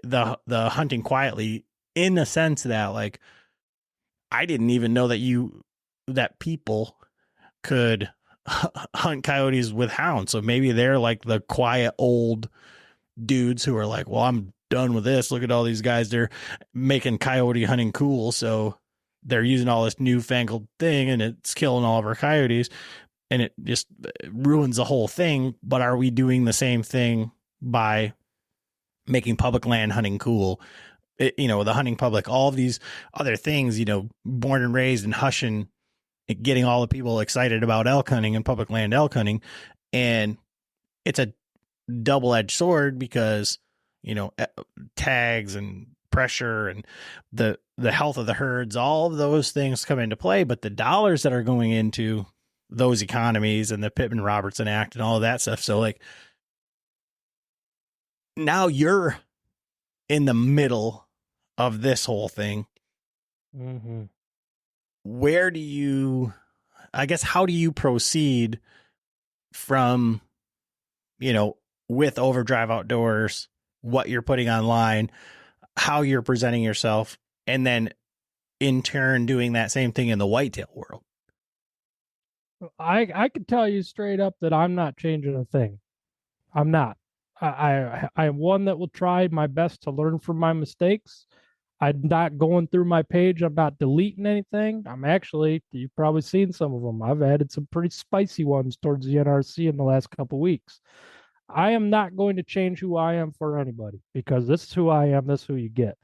the hunting quietly, in the sense that like I didn't even know that people could hunt coyotes with hounds. So maybe they're like the quiet old dudes who are like, well, I'm done with this. Look at all these guys. They're making coyote hunting cool. So they're using all this newfangled thing and it's killing all of our coyotes, and it just ruins the whole thing. But are we doing the same thing by making public land hunting cool the hunting public, all of these other things, born and raised and hushing, getting all the people excited about elk hunting and public land elk hunting. And it's a double-edged sword because, tags and pressure and the health of the herds, all of those things come into play, but the dollars that are going into those economies and the Pittman-Robertson Act and all of that stuff. So like now you're in the middle of this whole thing. Mm-hmm. How do you proceed from, with Overdrive Outdoors, what you're putting online, how you're presenting yourself, and then in turn doing that same thing in the whitetail world? I could tell you straight up that I'm not changing a thing. I'm not. I'm one that will try my best to learn from my mistakes. I'm not going through my page. I'm not deleting anything. You've probably seen some of them. I've added some pretty spicy ones towards the NRC in the last couple of weeks. I am not going to change who I am for anybody because this is who I am. This is who you get.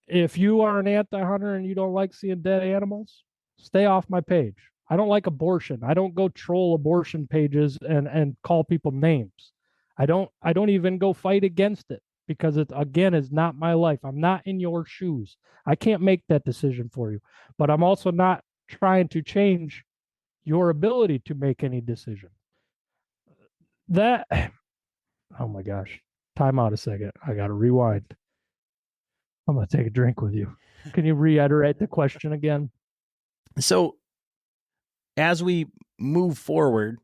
If you are an anti-hunter and you don't like seeing dead animals, stay off my page. I don't like abortion. I don't go troll abortion pages and call people names. I don't even go fight against it because it again is not my life. I'm not in your shoes. I can't make that decision for you. But I'm also not trying to change your ability to make any decision. Oh my gosh. Time out a second. I gotta rewind. I'm gonna take a drink with you. Can you reiterate the question again? So as we move forward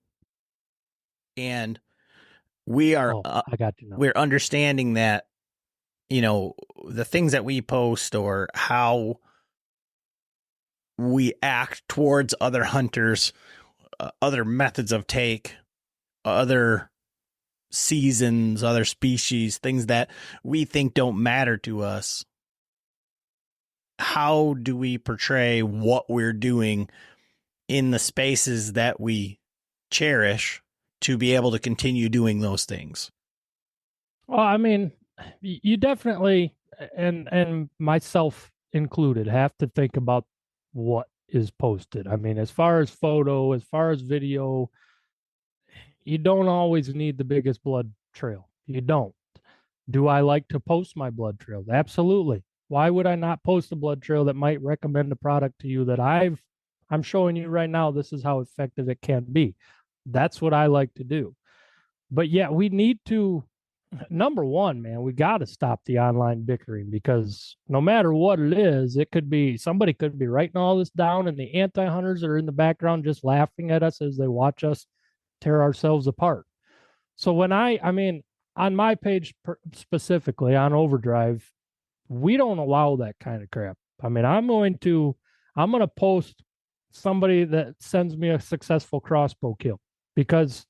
and we are, I got you now. We're understanding that, the things that we post or how we act towards other hunters, other methods of take, other seasons, other species, things that we think don't matter to us. How do we portray what we're doing in the spaces that we cherish to be able to continue doing those things? Well, I mean, you definitely, and myself included, have to think about what is posted. I mean, as far as photo, as far as video, you don't always need the biggest blood trail. You don't. Do I like to post my blood trails? Absolutely. Why would I not post a blood trail that might recommend a product to you that I'm showing you right now? This is how effective it can be. That's what I like to do. But yeah, we need to, number one, man, we got to stop the online bickering because no matter what it is, it could be somebody could be writing all this down and the anti-hunters are in the background just laughing at us as they watch us tear ourselves apart. So when I mean, on my page specifically on Overdrive, we don't allow that kind of crap. I mean, I'm going to post somebody that sends me a successful crossbow kill because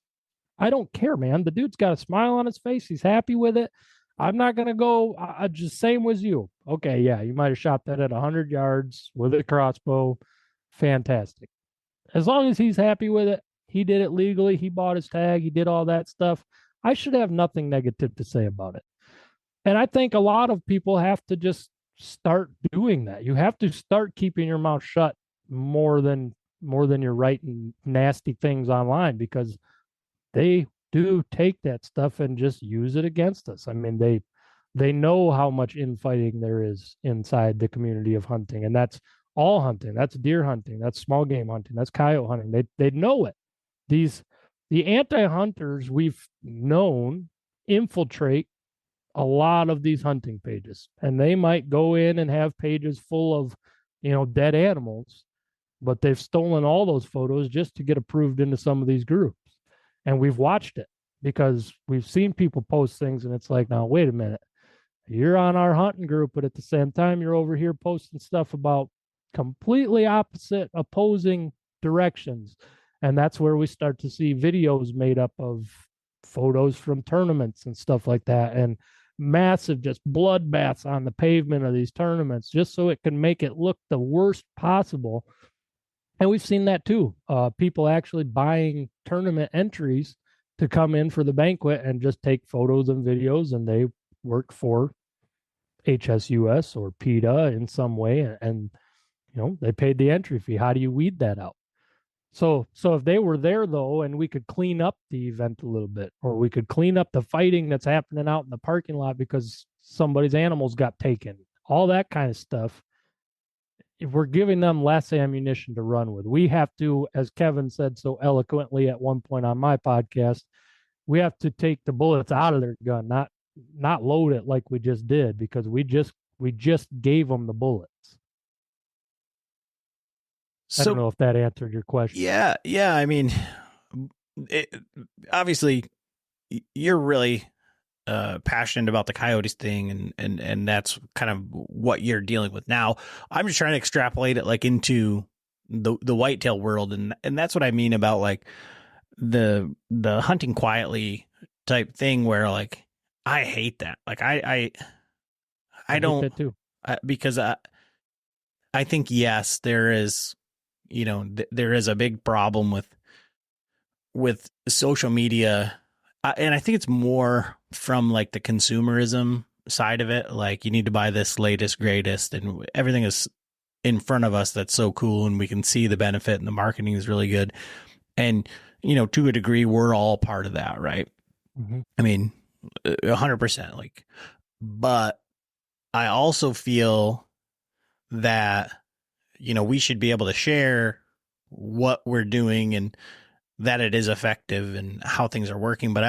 I don't care, man. The dude's got a smile on his face. He's happy with it. I'm not going to go just same as you. Okay, yeah, you might have shot that at 100 yards with a crossbow. Fantastic. As long as he's happy with it, he did it legally. He bought his tag. He did all that stuff. I should have nothing negative to say about it. And I think a lot of people have to just start doing that. You have to start keeping your mouth shut more than you're writing nasty things online because they do take that stuff and just use it against us. I mean, they know how much infighting there is inside the community of hunting, and that's all hunting. That's deer hunting. That's small game hunting. That's coyote hunting. They know it. The anti-hunters we've known infiltrate a lot of these hunting pages, and they might go in and have pages full of, dead animals, but they've stolen all those photos just to get approved into some of these groups. And we've watched it because we've seen people post things and it's like, now, wait a minute. You're on our hunting group, but at the same time, you're over here posting stuff about completely opposite, opposing directions. And that's where we start to see videos made up of photos from tournaments and stuff like that. And massive just bloodbaths on the pavement of these tournaments just so it can make it look the worst possible. And we've seen that too. People actually buying tournament entries to come in for the banquet and just take photos and videos, and they work for HSUS or PETA in some way, and they paid the entry fee. How do you weed that out? So if they were there though, and we could clean up the event a little bit, or we could clean up the fighting that's happening out in the parking lot because somebody's animals got taken, all that kind of stuff. If we're giving them less ammunition to run with, we have to, as Kevin said so eloquently at one point on my podcast, we have to take the bullets out of their gun, not load it like we just did, because we just gave them the bullets. I don't know if that answered your question. Yeah. I mean, obviously, you're really passionate about the coyotes thing, and that's kind of what you're dealing with now. I'm just trying to extrapolate it like into the whitetail world, and that's what I mean about like the hunting quietly type thing, where like I hate that. Like I don't hate that too. Because I think yes, there is. There is a big problem with social media, and I think it's more from like the consumerism side of it. Like you need to buy this latest, greatest, and everything is in front of us that's so cool, and we can see the benefit, and the marketing is really good. And to a degree, we're all part of that, right? Mm-hmm. I mean, 100%. Like, but I also feel that we should be able to share what we're doing and that it is effective and how things are working. But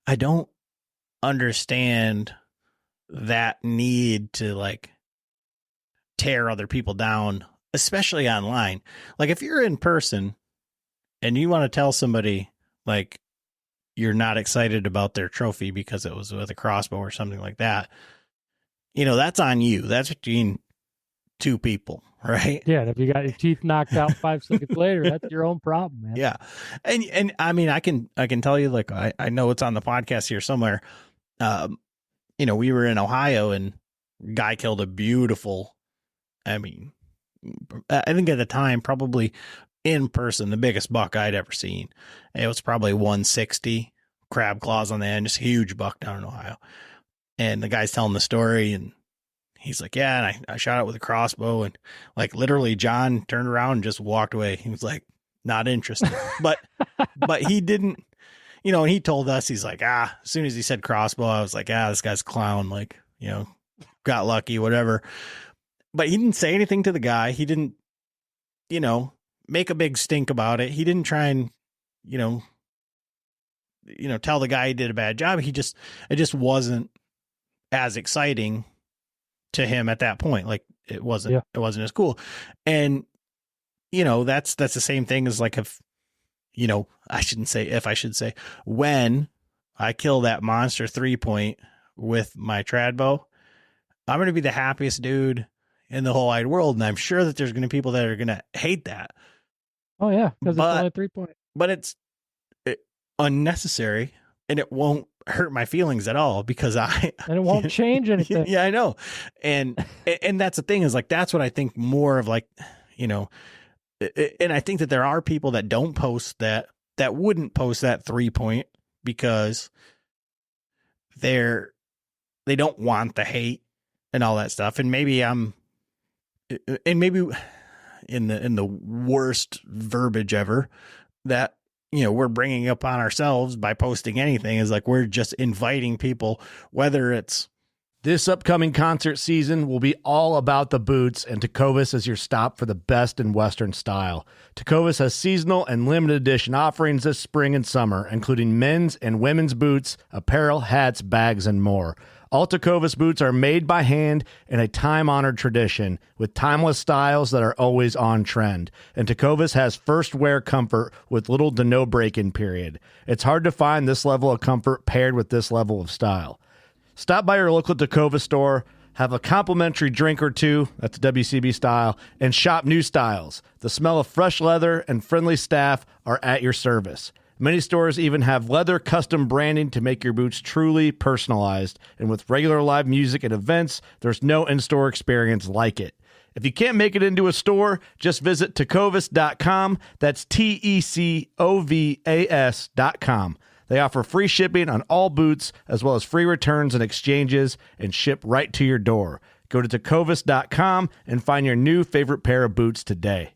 I don't understand that need to like tear other people down, especially online. Like if you're in person and you want to tell somebody like you're not excited about their trophy because it was with a crossbow or something like that, that's on you. That's between two people, right? Yeah, and if you got your teeth knocked out 5 seconds later, that's your own problem, man. Yeah, and I mean, I can tell you, like I know it's on the podcast here somewhere. We were in Ohio, and guy killed a beautiful. I mean, I think at the time, probably in person, the biggest buck I'd ever seen. It was probably 160, crab claws on the end, just huge buck down in Ohio. And the guy's telling the story, and he's like, yeah, and I shot it with a crossbow, and like literally John turned around and just walked away. He was like, not interested. but he didn't, and he told us, he's like, as soon as he said crossbow, I was like, this guy's a clown, like, got lucky, whatever. But he didn't say anything to the guy. He didn't, make a big stink about it. He didn't try and, tell the guy he did a bad job. It just wasn't as exciting to him at that point. Like it wasn't as cool. And, that's the same thing as like, if, I should say when I kill that monster 3-point with my trad bow, I'm going to be the happiest dude in the whole wide world. And I'm sure that there's going to be people that are going to hate that. Oh yeah. Because it's only 3-point. But it's unnecessary, and it won't hurt my feelings at all because and it won't change anything. Yeah, I know. And that's the thing, is like, that's what I think more of, like, and I think that there are people that don't post that wouldn't post that 3-point because they don't want the hate and all that stuff. And maybe maybe in the worst verbiage ever that, we're bringing upon ourselves by posting anything, is like, we're just inviting people, whether it's. This upcoming concert season will be all about the boots, and Tecovas is your stop for the best in Western style. Tecovas has seasonal and limited edition offerings this spring and summer, including men's and women's boots, apparel, hats, bags, and more. All Tecovas boots are made by hand in a time-honored tradition with timeless styles that are always on trend. And Tecovas has first wear comfort with little to no break-in period. It's hard to find this level of comfort paired with this level of style. Stop by your local Tecovas store, have a complimentary drink or two, that's WCB style, and shop new styles. The smell of fresh leather and friendly staff are at your service. Many stores even have leather custom branding to make your boots truly personalized. And with regular live music and events, there's no in-store experience like it. If you can't make it into a store, just visit tecovas.com. That's TECOVAS.com. They offer free shipping on all boots, as well as free returns and exchanges, and ship right to your door. Go to tecovas.com and find your new favorite pair of boots today.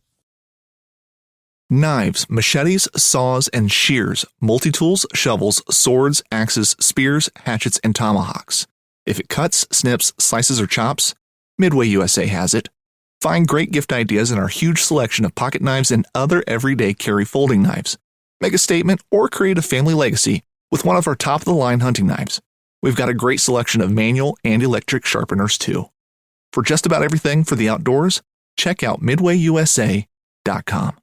Knives, machetes, saws, and shears, multi-tools, shovels, swords, axes, spears, hatchets, and tomahawks. If it cuts, snips, slices, or chops, Midway USA has it. Find great gift ideas in our huge selection of pocket knives and other everyday carry folding knives. Make a statement or create a family legacy with one of our top-of-the-line hunting knives. We've got a great selection of manual and electric sharpeners, too. For just about everything for the outdoors, check out MidwayUSA.com.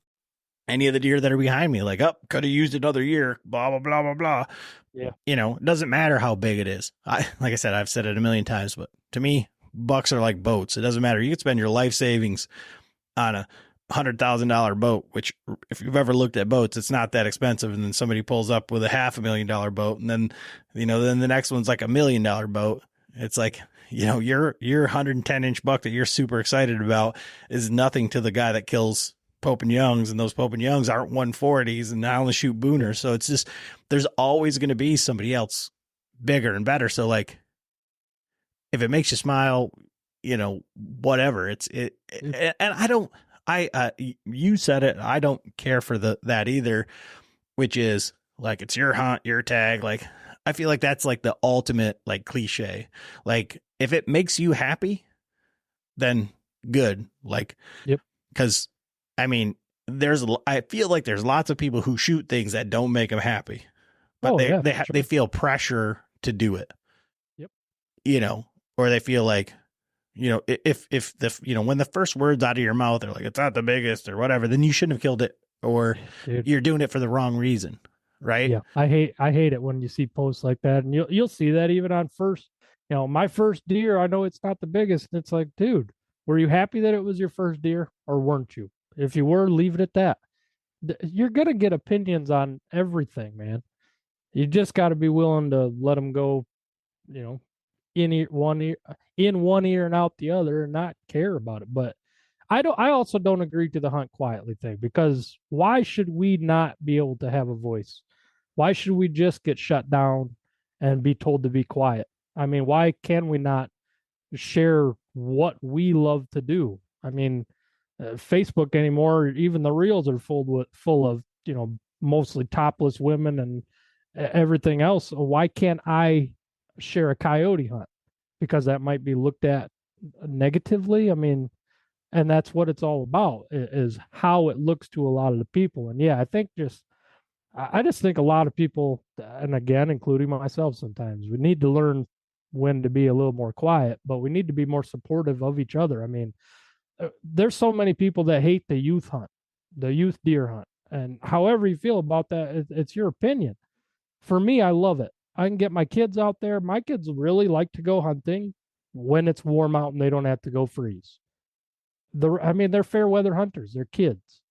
Any of the deer that are behind me, like, could have used another year, blah, blah, blah, blah, blah. Yeah. You know, it doesn't matter how big it is. Like I said, I've said it a million times, but to me, bucks are like boats. It doesn't matter. You could spend your life savings on a $100,000 boat, which if you've ever looked at boats, it's not that expensive. And then somebody pulls up with a $500,000 boat. And then, then the next one's like $1 million boat. It's like, your 110-inch buck that you're super excited about is nothing to the guy that kills Pope and Youngs, and those Pope and Youngs aren't 140s, and I only shoot booners. So it's just, there's always going to be somebody else bigger and better. So like, if it makes you smile, whatever and you said it, I don't care for that either, which is like, it's your hunt, your tag. Like, I feel like that's like the ultimate like cliche. Like, if it makes you happy, then good. Like, yep. Cause I mean, I feel like there's lots of people who shoot things that don't make them happy, but they feel pressure to do it. Yep. Or they feel like, if when the first words out of your mouth are like, it's not the biggest or whatever, then you shouldn't have killed it, or you're doing it for the wrong reason. Right. Yeah. I hate it when you see posts like that, and you'll see that even on first, my first deer, I know it's not the biggest. And it's like, dude, were you happy that it was your first deer, or weren't you? If you were, leave it at that. You're going to get opinions on everything, man. You just got to be willing to let them go, in one ear and out the other, and not care about it. But I also don't agree to the hunt quietly thing, because why should we not be able to have a voice? Why should we just get shut down and be told to be quiet? I mean, why can we not share what we love to do? I mean, Facebook anymore, even the reels are full of, mostly topless women and everything else. Why can't I share a coyote hunt? Because that might be looked at negatively. I mean, and that's what it's all about, is how it looks to a lot of the people. And yeah, I just think a lot of people, and again, including myself sometimes, we need to learn when to be a little more quiet, but we need to be more supportive of each other. I mean, there's so many people that hate the youth deer hunt. And however you feel about that, it's your opinion. For me, I love it. I can get my kids out there. My kids really like to go hunting when it's warm out and they don't have to go freeze. They're fair weather hunters. They're kids.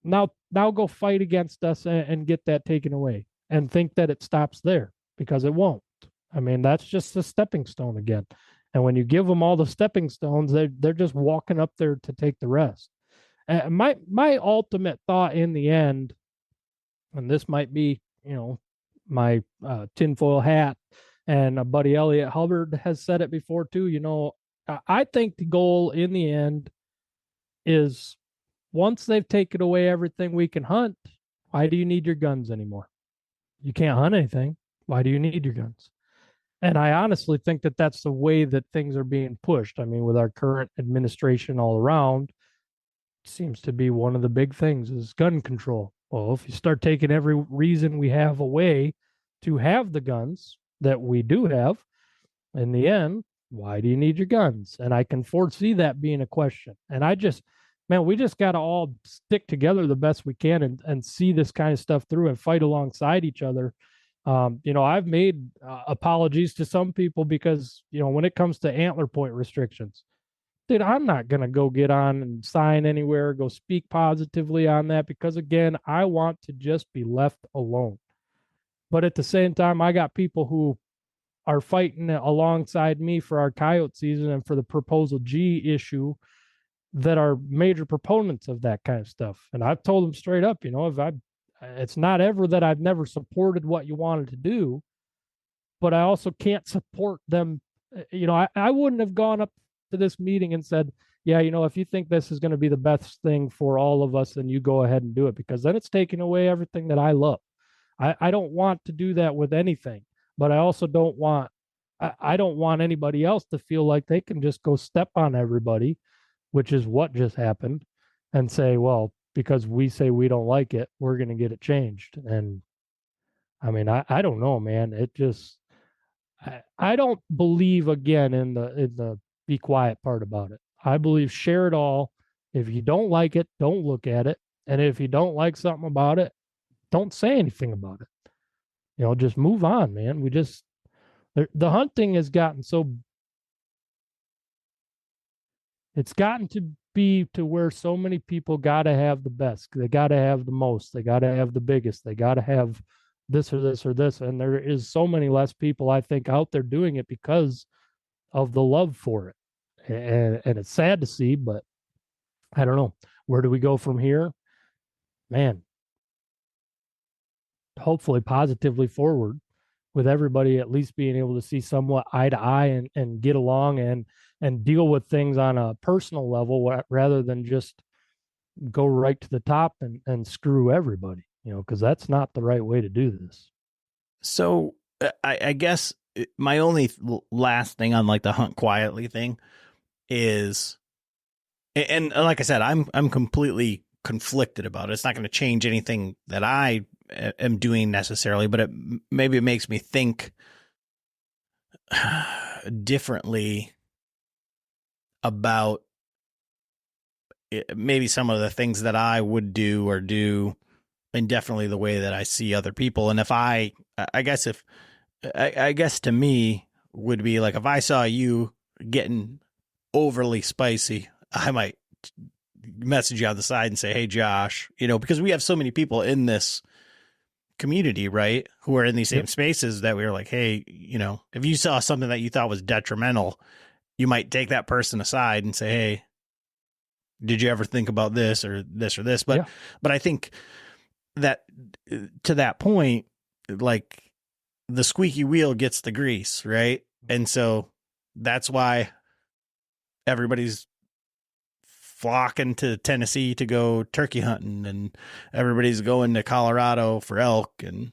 Now go fight against us and get that taken away and think that it stops there, because it won't. I mean, that's just a stepping stone again. And when you give them all the stepping stones, they're just walking up there to take the rest. My ultimate thought in the end, and this might be, my tinfoil hat, and buddy Elliot Hubbard has said it before too. I think the goal in the end is, once they've taken away everything we can hunt, why do you need your guns anymore? You can't hunt anything. Why do you need your guns? And I honestly think that that's the way that things are being pushed. I mean, with our current administration all around, seems to be one of the big things is gun control. Well, if you start taking every reason we have away to have the guns that we do have, in the end, why do you need your guns? And I can foresee that being a question. And we just got to all stick together the best we can and see this kind of stuff through and fight alongside each other. I've made apologies to some people because, when it comes to antler point restrictions, dude, I'm not going to go get on and sign anywhere, go speak positively on that, because again, I want to just be left alone. But at the same time, I got people who are fighting alongside me for our coyote season and for the Proposal G issue that are major proponents of that kind of stuff. And I've told them straight up, if It's not ever that I've never supported what you wanted to do, but I also can't support them. I wouldn't have gone up to this meeting and said, yeah, if you think this is going to be the best thing for all of us, then you go ahead and do it, because then it's taking away everything that I love. I don't want to do that with anything, but I also don't want, I don't want anybody else to feel like they can just go step on everybody, which is what just happened, and say, well, because we say we don't like it, we're going to get it changed. And I mean, I don't know, man. It just, I don't believe again in the be quiet part about it. I believe share it all. If you don't like it, don't look at it. And if you don't like something about it, don't say anything about it. Just move on, man. The hunting has gotten so, it's gotten to be to where so many people got to have the best. They got to have the most. They got to have the biggest. They got to have this or this or this. And there is so many less people, I think, out there doing it because of the love for it. And it's sad to see, but I don't know. Where do we go from here? Man, hopefully positively forward, with everybody at least being able to see somewhat eye to eye and get along and deal with things on a personal level, rather than just go right to the top and screw everybody, because that's not the right way to do this. So I guess my only last thing on like the hunt quietly thing is, and like I said, I'm completely conflicted about it. It's not going to change anything that I am doing necessarily, but maybe it makes me think differently about maybe some of the things that I would do or do, and definitely the way that I see other people. And if I guess to me would be like, if I saw you getting overly spicy, I might message you on the side and say, hey, Josh, because we have so many people in this community, right, who are in these same spaces, that we were like, hey, if you saw something that you thought was detrimental, you might take that person aside and say, hey, did you ever think about this or this or this? But I think that to that point, like, the squeaky wheel gets the grease, right? And so that's why everybody's flocking to Tennessee to go turkey hunting, and everybody's going to Colorado for elk, and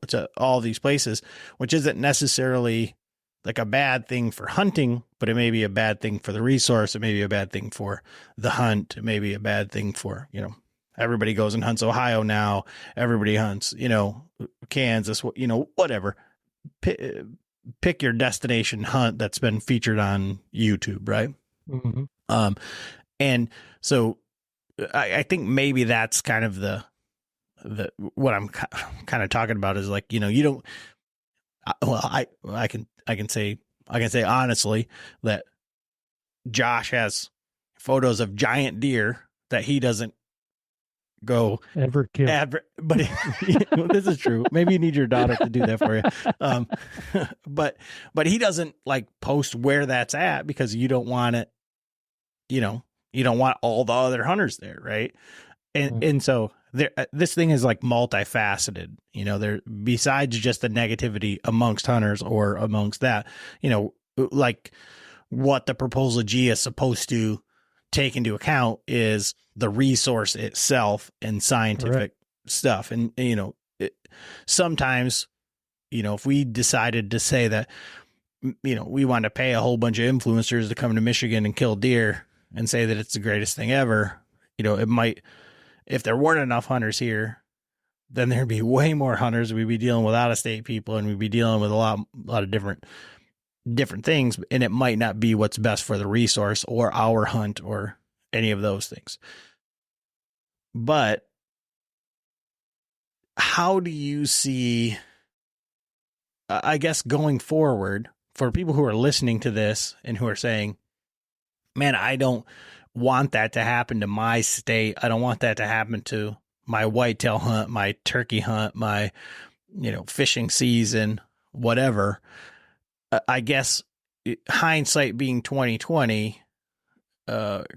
to all these places, which isn't necessarily like a bad thing for hunting, but it may be a bad thing for the resource. It may be a bad thing for the hunt. It may be a bad thing for, everybody goes and hunts Ohio now. Everybody hunts, Kansas, whatever. Pick your destination hunt that's been featured on YouTube, right? Mm-hmm. And so I think maybe that's kind of the what I'm kind of talking about is like, you don't, well, I can say honestly that Josh has photos of giant deer that he doesn't go ever kill. But this is true. Maybe you need your daughter to do that for you. But he doesn't like post where that's at, because you don't want it, you don't want all the other hunters there, right? And so there, this thing is like multifaceted, there, besides just the negativity amongst hunters or amongst that, like what the Proposal G is supposed to take into account is the resource itself and scientific stuff. And, sometimes, if we decided to say that, we want to pay a whole bunch of influencers to come to Michigan and kill deer and say that it's the greatest thing ever, it might, if there weren't enough hunters here, then there'd be way more hunters. We'd be dealing with out-of-state people, and we'd be dealing with a lot of different things, and it might not be what's best for the resource or our hunt or any of those things. But how do you see, I guess, going forward, for people who are listening to this and who are saying, man, I don't want that to happen to my state. I don't want that to happen to my whitetail hunt, my turkey hunt, my, fishing season, whatever. I guess hindsight being 2020,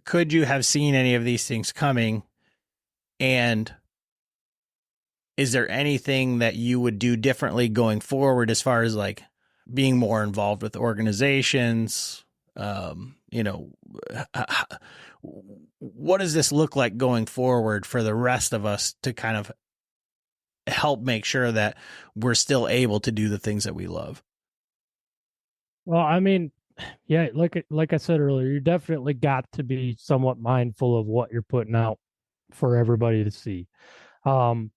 could you have seen any of these things coming? And is there anything that you would do differently going forward as far as like being more involved with organizations? You know, what does this look like going forward for the rest of us to kind of help make sure that we're still able to do the things that we love? Well, I mean, yeah, like I said earlier, you definitely got to be somewhat mindful of what you're putting out for everybody to see. Um,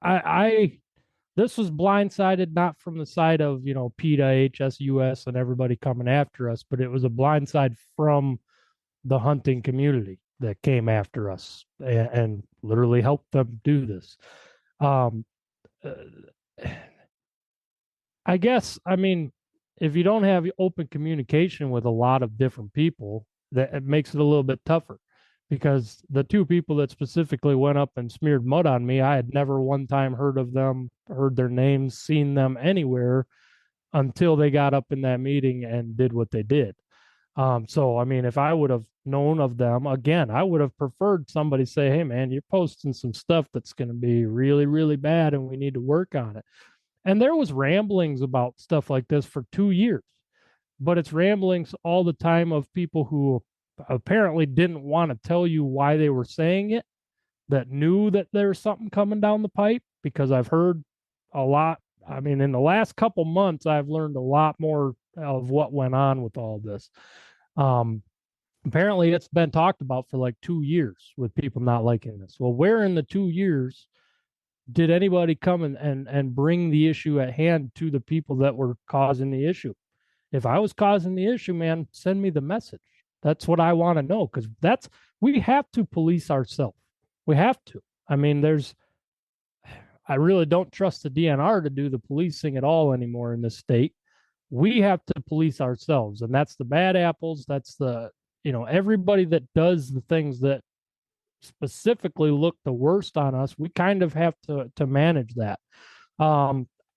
I this was blindsided, not from the side of, you know, PETA, HSUS, and everybody coming after us, but it was a blindside from the hunting community that came after us and literally helped them do this. Um, uh, I guess, I mean, if you don't have open communication with a lot of different people, that it makes it a little bit tougher, because the two people that specifically went up and smeared mud on me, I had never one time heard of them, heard their names, seen them anywhere until they got up in that meeting and did what they did. So, I mean, if I would have known of them, again, I would have preferred somebody say, hey, man, you're posting some stuff that's going to be really, really bad and we need to work on it. And there was ramblings about stuff like this for 2 years, but it's ramblings all the time of people who apparently didn't want to tell you why they were saying it, that knew that there was something coming down the pipe, because I've heard a lot. I mean, in the last couple months, I've learned a lot more of what went on with all this. Um, Apparently, it's been talked about for like 2 years with people not liking this. Well, where in the 2 years did anybody come and bring the issue at hand to the people that were causing the issue? If I was causing the issue, man, send me the message. That's what I want to know, because we have to police ourselves. We have to. I mean, I really don't trust the DNR to do the policing at all anymore in this state. We have to police ourselves, and that's the bad apples. That's everybody that does the things that specifically look the worst on us. We kind of have to manage that.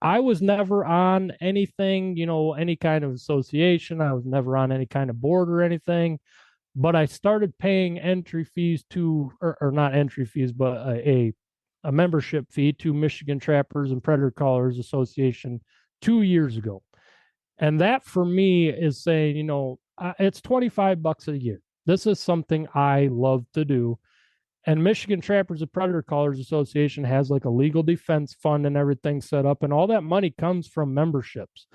I was never on anything, any kind of association. I was never on any kind of board or anything, but I started paying entry fees or not entry fees, but a membership fee to Michigan Trappers and Predator Callers Association 2 years ago. And that for me is saying, it's $25 a year. This is something I love to do. And Michigan Trappers and Predator Callers Association has like a legal defense fund and everything set up, and all that money comes from memberships.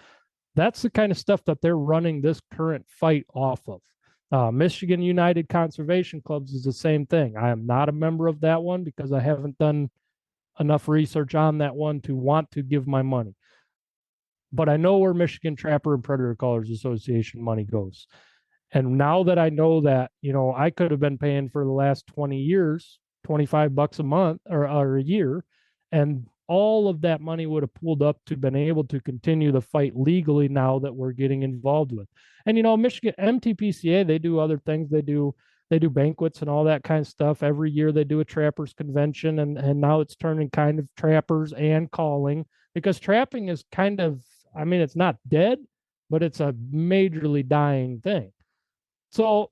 That's the kind of stuff that they're running this current fight off of. Michigan United Conservation Clubs is the same thing. I am not a member of that one because I haven't done enough research on that one to want to give my money. But I know where Michigan Trapper and Predator Callers Association money goes. And now that I know that, I could have been paying for the last 20 years, $25 a month or a year, and all of that money would have pooled up to been able to continue the fight legally now that we're getting involved with. And, Michigan MTPCA, they do other things. They do banquets and all that kind of stuff. Every year they do a trappers convention, and now it's turning kind of trappers and calling, because trapping is kind of, it's not dead, but it's a majorly dying thing. So,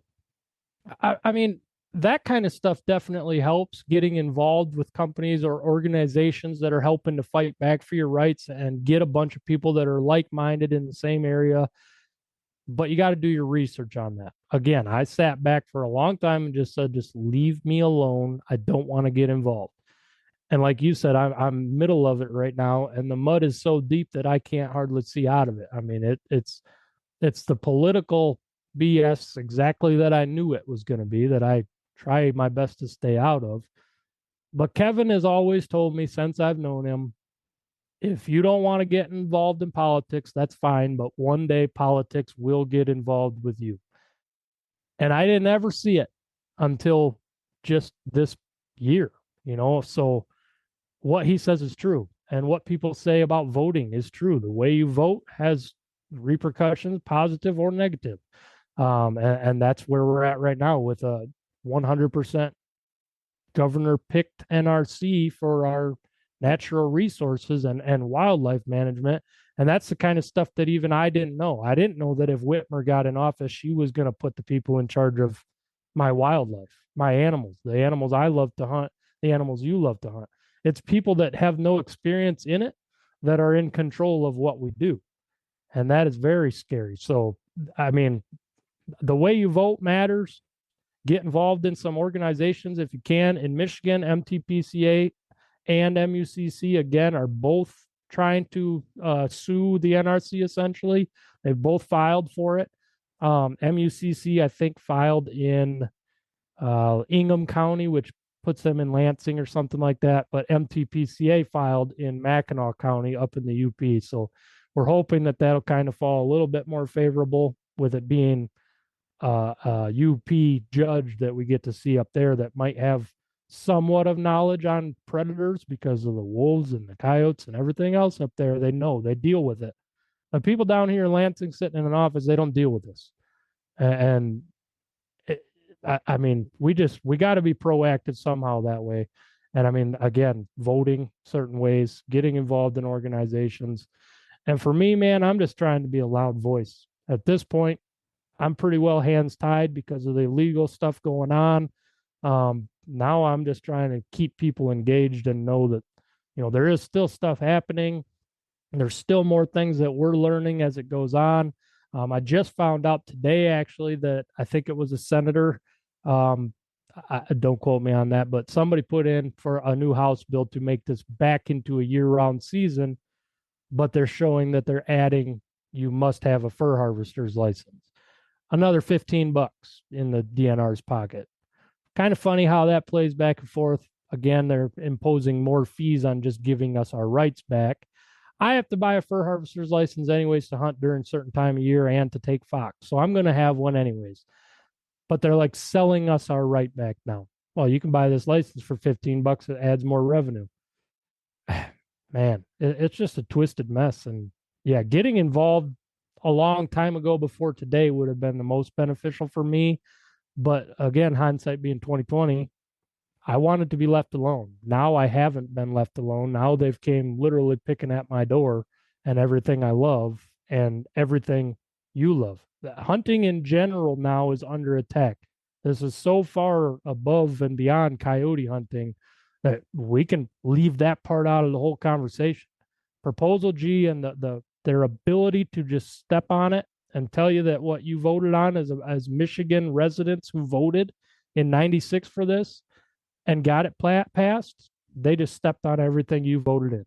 I mean, that kind of stuff definitely helps, getting involved with companies or organizations that are helping to fight back for your rights and get a bunch of people that are like-minded in the same area. But you got to do your research on that. Again, I sat back for a long time and just said, just leave me alone. I don't want to get involved. And like you said, I'm middle of it right now, and the mud is so deep that I can't hardly see out of it. I mean, it's the political BS exactly that I knew it was going to be, that I try my best to stay out of. But Kevin has always told me since I've known him, if you don't want to get involved in politics, that's fine, but one day politics will get involved with you. And I didn't ever see it until just this year, so what he says is true. And what people say about voting is true. The way you vote has repercussions, positive or negative. And that's where we're at right now with a 100% governor picked NRC for our natural resources and wildlife management. And that's the kind of stuff that even I didn't know. I didn't know that if Whitmer got in office, she was going to put the people in charge of my wildlife, my animals, the animals I love to hunt, the animals you love to hunt. It's people that have no experience in it that are in control of what we do. And that is very scary. So, I mean, the way you vote matters. Get involved in some organizations if you can. In Michigan, MTPCA and MUCC, again, are both trying to sue the NRC, essentially. They've both filed for it. MUCC, I think, filed in Ingham County, which puts them in Lansing or something like that. But MTPCA filed in Mackinac County up in the UP. So we're hoping that that'll kind of fall a little bit more favorable, with it being a UP judge that we get to see up there that might have somewhat of knowledge on predators because of the wolves and the coyotes and everything else up there. They know, they deal with it. The people down here in Lansing sitting in an office, they don't deal with this. And I mean, we got to be proactive somehow that way. And I mean, again, voting certain ways, getting involved in organizations. And for me, man, I'm just trying to be a loud voice. At this point, I'm pretty well hands tied because of the illegal stuff going on. Now I'm just trying to keep people engaged and know that, there is still stuff happening. There's still more things that we're learning as it goes on. I just found out today, actually, that I think it was a senator. Don't quote me on that, but somebody put in for a new House bill to make this back into a year-round season, but they're showing that they're adding, you must have a fur harvester's license. Another $15 in the DNR's pocket. Kind of funny how that plays back and forth. Again, they're imposing more fees on just giving us our rights back. I have to buy a fur harvester's license anyways to hunt during a certain time of year and to take fox. So I'm going to have one anyways. But they're like selling us our right back now. Well, you can buy this license for $15. It adds more revenue. Man, it's just a twisted mess. And yeah, getting involved a long time ago before today would have been the most beneficial for me. But again, hindsight being 2020, I wanted to be left alone. Now I haven't been left alone. Now they've came literally picking at my door, and everything I love and everything you love. Hunting in general now is under attack. This is so far above and beyond coyote hunting that we can leave that part out of the whole conversation. Proposal G and their ability to just step on it and tell you that what you voted on as Michigan residents who voted in '96 for this and got it passed, they just stepped on everything you voted in.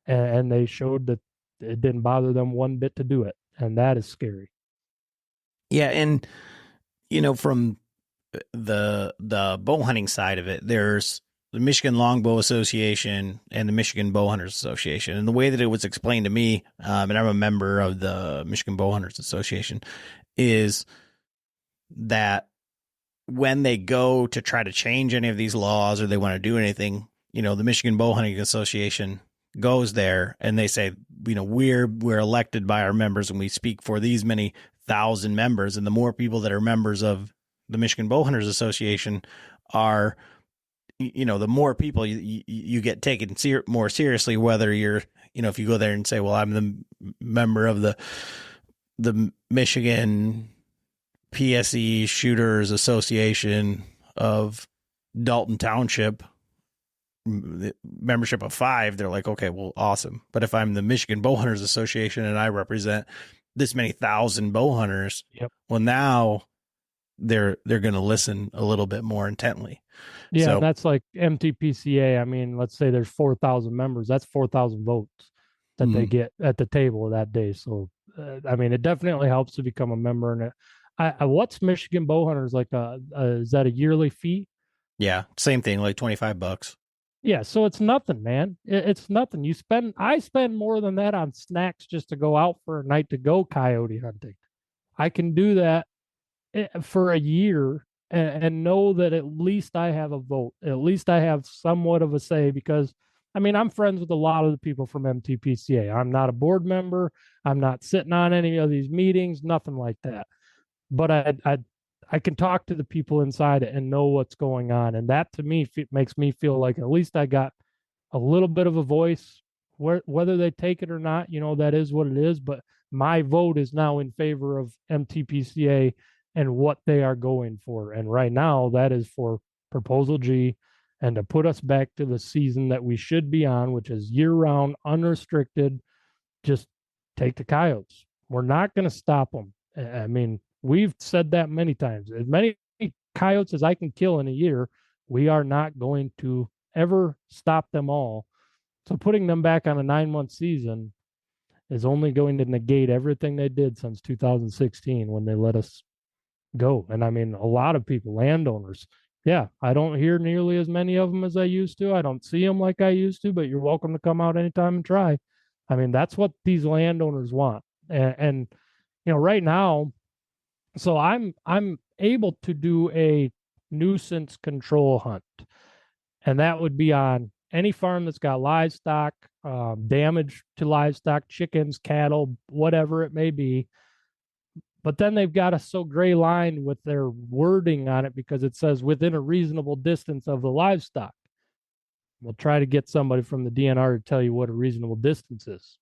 And they showed that it didn't bother them one bit to do it. And that is scary. Yeah. And, from the bow hunting side of it, there's the Michigan Longbow Association and the Michigan Bow Hunters Association. And the way that it was explained to me, and I'm a member of the Michigan Bow Hunters Association, is that when they go to try to change any of these laws or they want to do anything, the Michigan Bow Hunting Association goes there and they say, we're elected by our members and we speak for these many thousand members. And the more people that are members of the Michigan Bow Hunters Association are, the more people you get taken more seriously, whether you're, if you go there and say, well, I'm the member of the Michigan PSE Shooters Association of Dalton Township, membership of 5, they're like, okay, well, awesome. But if I'm the Michigan Bow Hunters Association and I represent this many thousand bow hunters, well, now they're going to listen a little bit more intently. Yeah, so, that's like MTPCA. I mean, let's say there's 4,000 members. That's 4,000 votes that they get at the table that day. So, I mean, it definitely helps to become a member. And what's Michigan Bow Hunters like? Is that a yearly fee? Yeah, same thing, like $25. Yeah, so it's nothing, man. It's nothing. I spend more than that on snacks just to go out for a night to go coyote hunting. I can do that for a year and know that at least I have a vote. At least I have somewhat of a say because, I mean, I'm friends with a lot of the people from MTPCA. I'm not a board member. I'm not sitting on any of these meetings, nothing like that. But I can talk to the people inside it and know what's going on. And that to me makes me feel like at least I got a little bit of a voice. Whether they take it or not, that is what it is. But my vote is now in favor of MTPCA and what they are going for. And right now that is for Proposal G and to put us back to the season that we should be on, which is year-round, unrestricted. Just take the coyotes. We're not going to stop them. I mean, we've said that many times. As many coyotes as I can kill in a year, we are not going to ever stop them all. So putting them back on a 9-month season is only going to negate everything they did since 2016 when they let us go. And I mean, a lot of people, landowners, yeah, I don't hear nearly as many of them as I used to. I don't see them like I used to, but you're welcome to come out anytime and try. I mean, that's what these landowners want. And you know, right now, so I'm able to do a nuisance control hunt, and that would be on any farm that's got livestock, damage to livestock, chickens, cattle, whatever it may be. But then they've got a so gray line with their wording on it because it says within a reasonable distance of the livestock. We'll try to get somebody from the DNR to tell you what a reasonable distance is.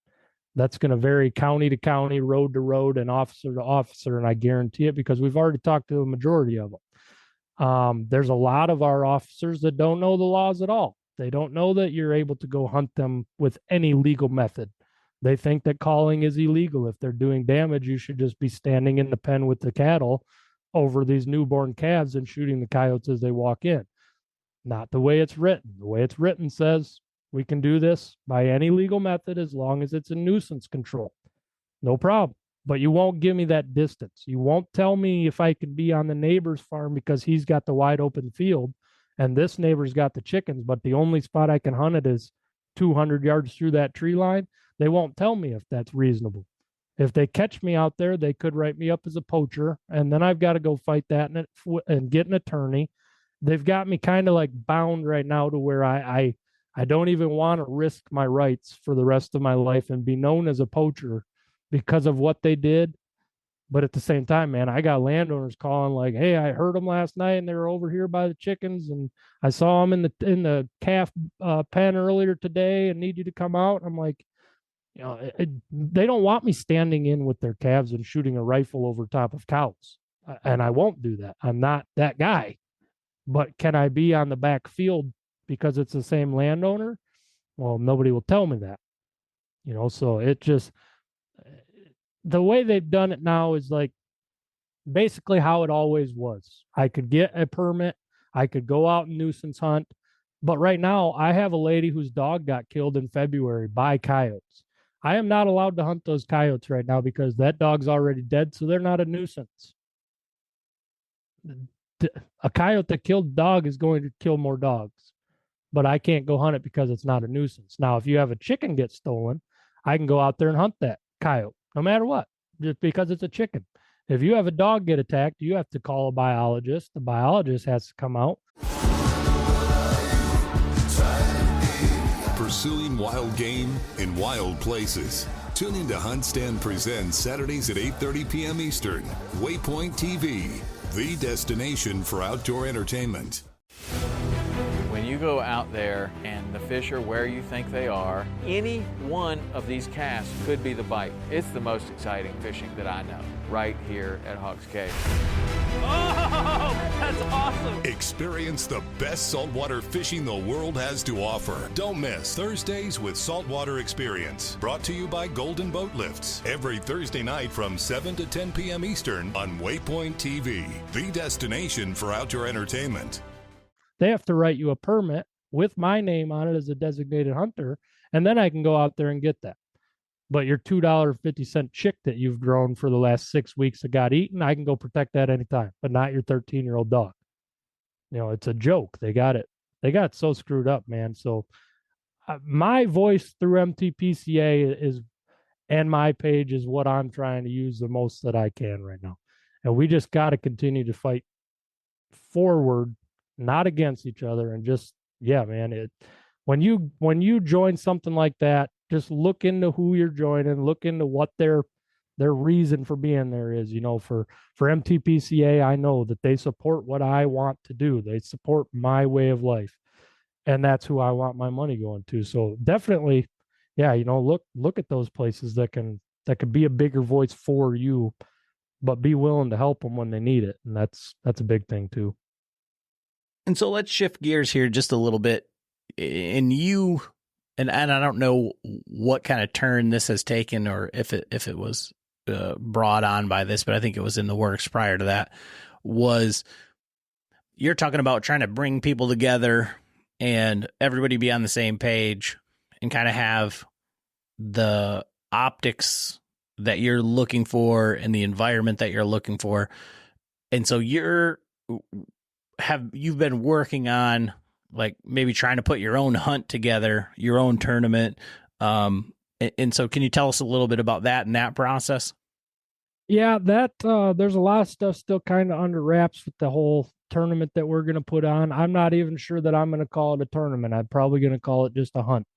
That's going to vary county to county, road to road, and officer to officer, and I guarantee it because we've already talked to a majority of them. There's a lot of our officers that don't know the laws at all. They don't know that you're able to go hunt them with any legal method. They think that calling is illegal. If they're doing damage, you should just be standing in the pen with the cattle over these newborn calves and shooting the coyotes as they walk in. Not the way it's written. The way it's written says we can do this by any legal method as long as it's a nuisance control. No problem. But you won't give me that distance. You won't tell me if I can be on the neighbor's farm because he's got the wide open field and this neighbor's got the chickens, but the only spot I can hunt it is 200 yards through that tree line. They won't tell me if that's reasonable. If they catch me out there, they could write me up as a poacher, and then I've got to go fight that and get an attorney. They've got me kind of like bound right now to where I don't even want to risk my rights for the rest of my life and be known as a poacher because of what they did. But at the same time, man, I got landowners calling like, "Hey, I heard them last night, and they were over here by the chickens, and I saw them in the calf pen earlier today, and need you to come out." I'm like, you know, they don't want me standing in with their calves and shooting a rifle over top of cows, and I won't do that. I'm not that guy. But can I be on the back field because it's the same landowner? Well, nobody will tell me that. You know, so it just, the way they've done it now is like basically how it always was. I could get a permit, I could go out and nuisance hunt, but right now I have a lady whose dog got killed in February by coyotes. I am not allowed to hunt those coyotes right now because that dog's already dead, so they're not a nuisance. A coyote that killed a dog is going to kill more dogs, but I can't go hunt it because it's not a nuisance. Now, if you have a chicken get stolen, I can go out there and hunt that coyote, no matter what, just because it's a chicken. If you have a dog get attacked, you have to call a biologist. The biologist has to come out. Pursuing wild game in wild places. Tune in to Hunt Stand Presents Saturdays at 8:30 p.m. Eastern. Waypoint TV, the destination for outdoor entertainment. When you go out there and the fish are where you think they are, any one of these casts could be the bite. It's the most exciting fishing that I know, right here at Hawks Cave. Oh, that's awesome. Experience the best saltwater fishing the world has to offer. Don't miss Thursdays with Saltwater Experience, brought to you by Golden Boat Lifts, every Thursday night from 7 to 10 p.m. Eastern on Waypoint TV, the destination for outdoor entertainment. They have to write you a permit with my name on it as a designated hunter, and then I can go out there and get that. But your $2.50 chick that you've grown for the last 6 weeks that got eaten, I can go protect that anytime, but not your 13-year-old dog. You know, it's a joke. They got it so screwed up, man. So my voice through MTPCA is, and my page is what I'm trying to use the most that I can right now. And we just got to continue to fight forward, not against each other. And just, yeah, man, when you join something like that, just look into who you're joining, look into what their reason for being there is. You know, for MTPCA, I know that they support what I want to do. They support my way of life, and that's who I want my money going to. So definitely, yeah, you know, look at those places that could be a bigger voice for you, but be willing to help them when they need it. And that's a big thing too. And so let's shift gears here just a little bit. And I don't know what kind of turn this has taken, or if it was brought on by this, but I think it was in the works prior to that. You're talking about trying to bring people together and everybody be on the same page and kind of have the optics that you're looking for and the environment that you're looking for. And so you've been working on like maybe trying to put your own hunt together, your own tournament. And so can you tell us a little bit about that and that process? Yeah, that there's a lot of stuff still kind of under wraps with the whole tournament that we're going to put on. I'm not even sure that I'm going to call it a tournament. I'm probably going to call it just a hunt,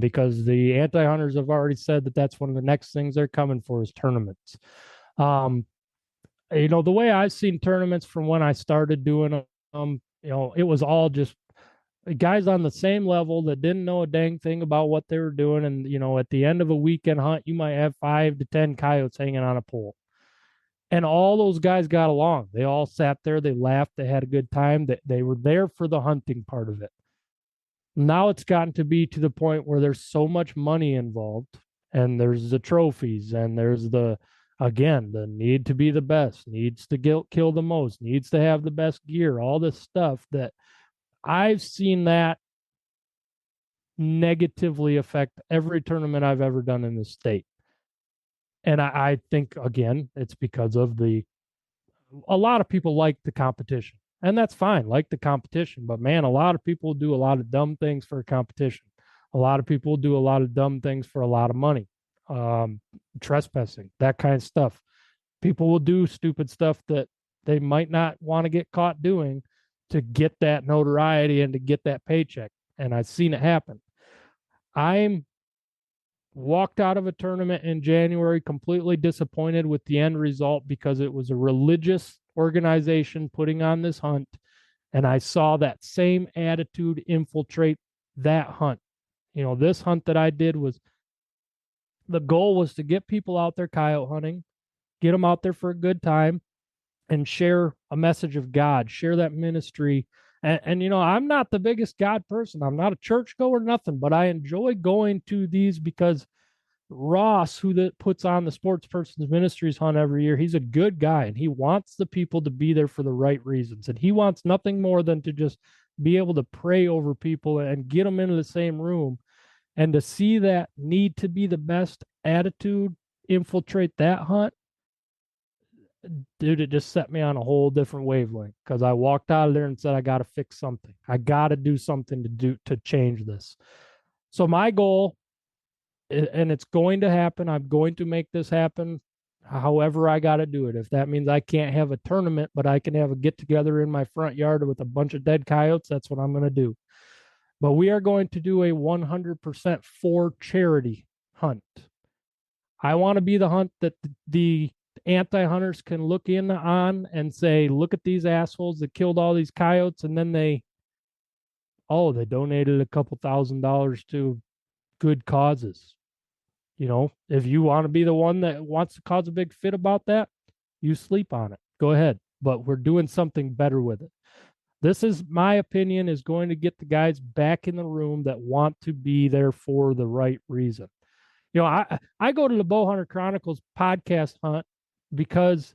because the anti-hunters have already said that that's one of the next things they're coming for is tournaments. The way I've seen tournaments from when I started doing them, it was all just guys on the same level that didn't know a dang thing about what they were doing. And, at the end of a weekend hunt, you might have 5 to 10 coyotes hanging on a pole. And all those guys got along. They all sat there, they laughed, they had a good time. They were there for the hunting part of it. Now it's gotten to be to the point where there's so much money involved, and there's the trophies, and there's the need to be the best, needs to kill the most, needs to have the best gear, all this stuff that I've seen that negatively affect every tournament I've ever done in the state. And I think, again, it's because of a lot of people like the competition, and that's fine, like the competition. But man, a lot of people do a lot of dumb things for a competition. A lot of people do a lot of dumb things for a lot of money, trespassing, that kind of stuff. People will do stupid stuff that they might not want to get caught doing to get that notoriety and to get that paycheck. And I've seen it happen. I'm walked out of a tournament in January completely disappointed with the end result because it was a religious organization putting on this hunt, and I saw that same attitude infiltrate that hunt. This hunt that I did the goal was to get people out there coyote hunting, get them out there for a good time, and share a message of God, share that ministry. And I'm not the biggest God person. I'm not a churchgoer, nothing, but I enjoy going to these because Ross, who puts on the Sports Persons Ministries hunt every year, he's a good guy, and he wants the people to be there for the right reasons. And he wants nothing more than to just be able to pray over people and get them into the same room. And to see that need to be the best attitude infiltrate that hunt, dude, it just set me on a whole different wavelength, because I walked out of there and said, I got to fix something. I got to do something to change this. So my goal, and it's going to happen, I'm going to make this happen however I got to do it. If that means I can't have a tournament, but I can have a get together in my front yard with a bunch of dead coyotes, that's what I'm going to do. But we are going to do a 100% for charity hunt. I want to be the hunt that the anti-hunters can look in on and say, look at these assholes that killed all these coyotes, and then they donated a couple $1,000s to good causes. If you want to be the one that wants to cause a big fit about that, you sleep on it. Go ahead. But we're doing something better with it. This is my opinion, is going to get the guys back in the room that want to be there for the right reason. I go to the Bowhunter Chronicles podcast hunt because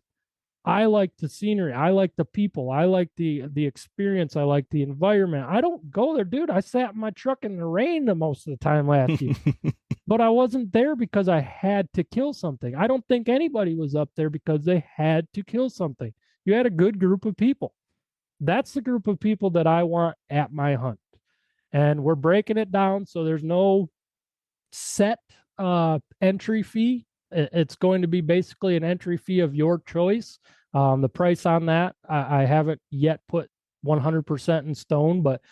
I like the scenery. I like the people. I like the experience. I like the environment. I don't go there, dude. I sat in my truck in the rain the most of the time last year. But I wasn't there because I had to kill something. I don't think anybody was up there because they had to kill something. You had a good group of people. That's the group of people that I want at my hunt. And we're breaking it down so there's no set entry fee. It's going to be basically an entry fee of your choice. The price on that, I haven't yet put 100% in stone, but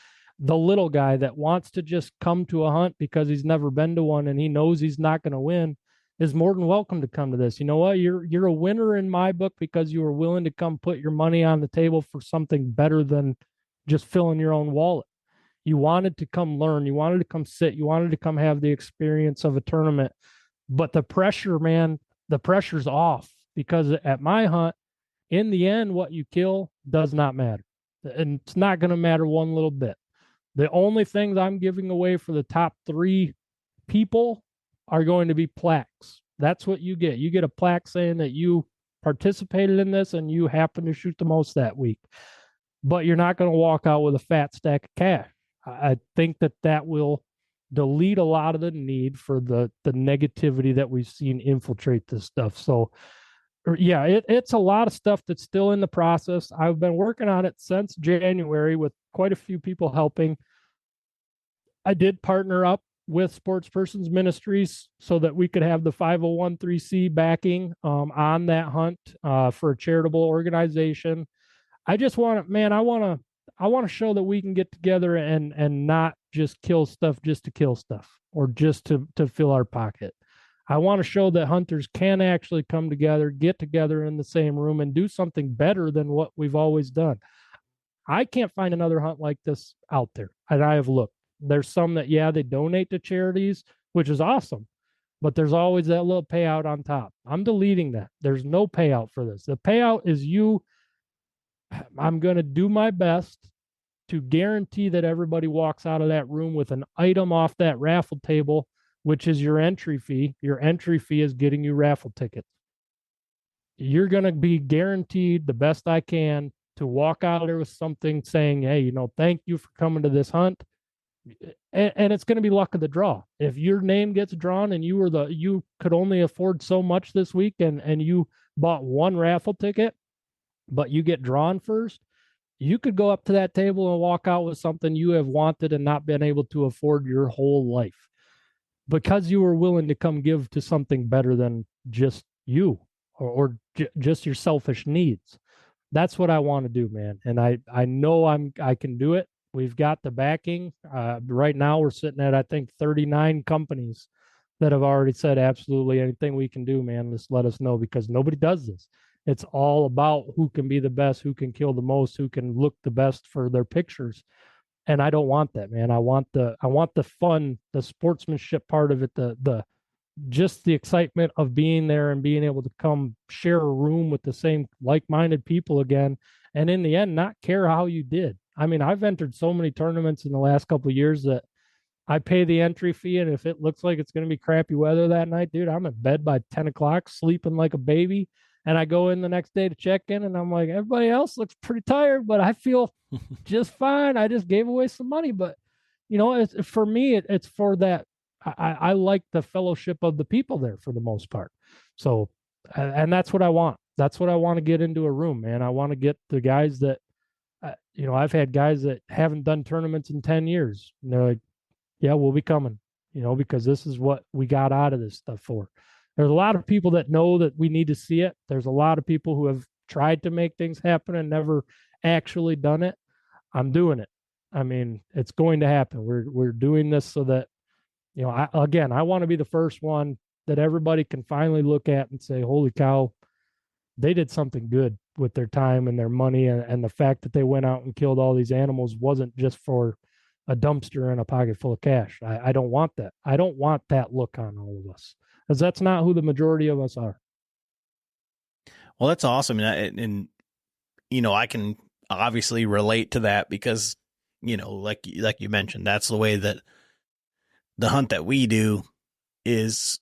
the little guy that wants to just come to a hunt because he's never been to one and he knows he's not going to win is more than welcome to come to this. You know what? You're a winner in my book because you were willing to come put your money on the table for something better than just filling your own wallet. You wanted to come learn. You wanted to come sit. You wanted to come have the experience of a tournament. But the pressure, man, the pressure's off, because at my hunt, in the end, what you kill does not matter. and it's not going to matter one little bit. The only things I'm giving away for the top 3 people are going to be plaques. That's what you get. You get a plaque saying that you participated in this and you happen to shoot the most that week. But you're not going to walk out with a fat stack of cash. I think that will delete a lot of the need for the negativity that we've seen infiltrate this stuff. So yeah, it's a lot of stuff that's still in the process. I've been working on it since January with quite a few people helping. I did partner up with Sports Persons Ministries so that we could have the 501(c) backing on that hunt for a charitable organization. I just want to, man, I want to show that we can get together and not just kill stuff just to kill stuff or just to fill our pocket. I want to show that hunters can actually come together, get together in the same room and do something better than what we've always done. I can't find another hunt like this out there. And I have looked. There's some that, yeah, they donate to charities, which is awesome. But there's always that little payout on top. I'm deleting that. There's no payout for this. The payout is you. I'm going to do my best to guarantee that everybody walks out of that room with an item off that raffle table, which is your entry fee. Your entry fee is getting you raffle tickets. You're going to be guaranteed the best I can to walk out of there with something saying, hey, thank you for coming to this hunt. And it's going to be luck of the draw. If your name gets drawn and you could only afford so much this week and you bought one raffle ticket, but you get drawn first, you could go up to that table and walk out with something you have wanted and not been able to afford your whole life because you were willing to come give to something better than just you or just your selfish needs. That's what I want to do, man. And I know I can do it. We've got the backing. Right now we're sitting at, I think, 39 companies that have already said absolutely anything we can do, man. Just let us know because nobody does this. It's all about who can be the best, who can kill the most, who can look the best for their pictures. And I don't want that, man. I want the fun, the sportsmanship part of it, the just the excitement of being there and being able to come share a room with the same like-minded people again. And in the end, not care how you did. I mean, I've entered so many tournaments in the last couple of years that I pay the entry fee. And if it looks like it's going to be crappy weather that night, dude, I'm in bed by 10 o'clock, sleeping like a baby. And I go in the next day to check in and I'm like, everybody else looks pretty tired, but I feel just fine. I just gave away some money. But, for me, it's for that. I like the fellowship of the people there for the most part. So, and that's what I want. That's what I want to get into a room, man. I want to get the guys that, I've had guys that haven't done tournaments in 10 years. And they're like, yeah, we'll be coming, because this is what we got out of this stuff for. There's a lot of people that know that we need to see it. There's a lot of people who have tried to make things happen and never actually done it. I'm doing it. I mean, it's going to happen. We're doing this so that, I want to be the first one that everybody can finally look at and say, holy cow, they did something good with their time and their money. And the fact that they went out and killed all these animals wasn't just for a dumpster and a pocket full of cash. I don't want that. I don't want that look on all of us, because that's not who the majority of us are. Well, that's awesome. And I can obviously relate to that because, like you mentioned, that's the way that the hunt that we do is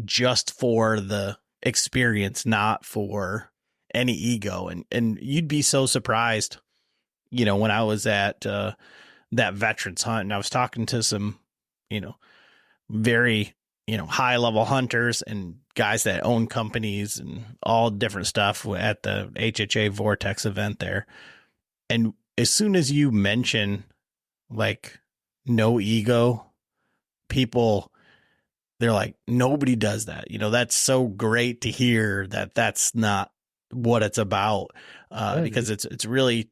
just for the experience, not for any ego. And you'd be so surprised, when I was at that veterans hunt and I was talking to some, very, high level hunters and guys that own companies and all different stuff at the HHA Vortex event there. And as soon as you mention like no ego, people, they're like, nobody does that. That's so great to hear that that's not what it's about, because it's really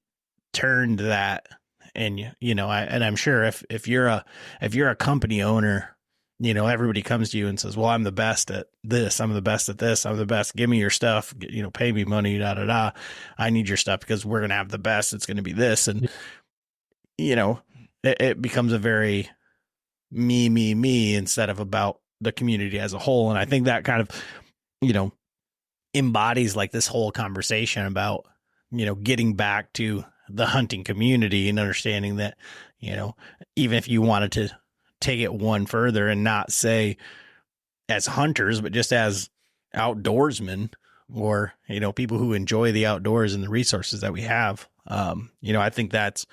turned that. And, and I'm sure if you're a company owner, everybody comes to you and says, well, I'm the best at this. I'm the best at this. I'm the best. Give me your stuff, pay me money, I need your stuff because we're going to have the best. It's going to be this. And, it becomes a very me instead of about the community as a whole. And I think that kind of, embodies like this whole conversation about, getting back to the hunting community and understanding that, you know, even if you wanted to take it one further and not say as hunters, but just as outdoorsmen or, you know, people who enjoy the outdoors and the resources that we have. You know, I think that's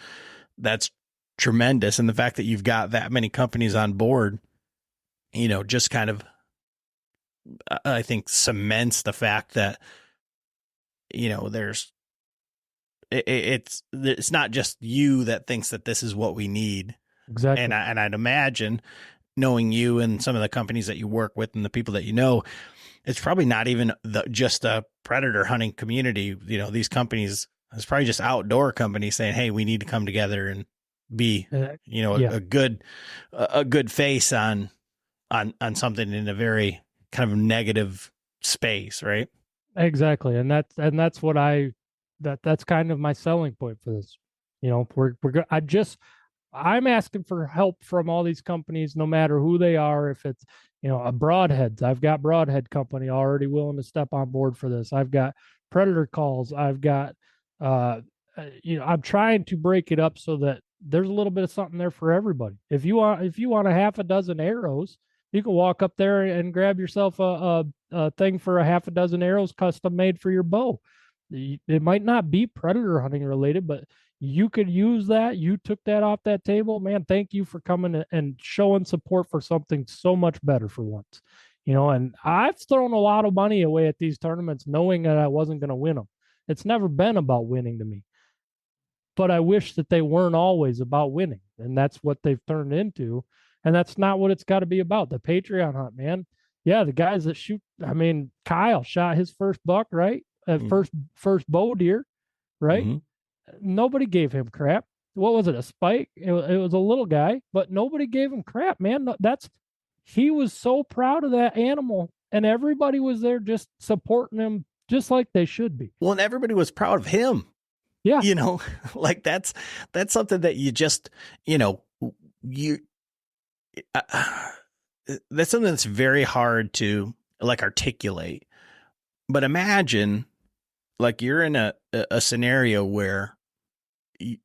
tremendous. And the fact that you've got that many companies on board, you know, just kind of, I think cements the fact that, you know, it's not just you that thinks that this is what we need. Exactly. And I'd imagine, knowing you and some of the companies that you work with and the people that you know, it's probably not even just a predator hunting community. You know, these companies, it's probably just outdoor companies saying, hey, we need to come together and be, you know, a good face on something in a very kind of negative space. Right. Exactly. And that's what that's kind of my selling point for this. You know, I'm asking for help from all these companies, no matter who they are. If it's, you know, a Broadheads, I've got Broadhead company already willing to step on board for this. I've got Predator Calls. I've got, you know, I'm trying to break it up so that there's a little bit of something there for everybody. If you want a half a dozen arrows, you can walk up there and grab yourself a thing for a half a dozen arrows custom made for your bow. It might not be predator hunting related, but you could use that. You took that off that table, man. Thank you for coming and showing support for something so much better for once, you know. And I've thrown a lot of money away at these tournaments knowing that I wasn't going to win them. It's never been about winning to me, but I wish that they weren't always about winning. And that's what they've turned into. And that's not what it's got to be about. The Patreon hunt, man. Yeah. The guys that shoot, I mean, Kyle shot his first buck, right? First bow deer, right? Mm-hmm. Nobody gave him crap. What was it? A spike? It was a little guy, but nobody gave him crap, man. He was so proud of that animal, and everybody was there just supporting him, just like they should be. Well, and everybody was proud of him. Yeah, you know, like that's something that you just, you know, that's something that's very hard to like articulate. But imagine, like, you're in a scenario where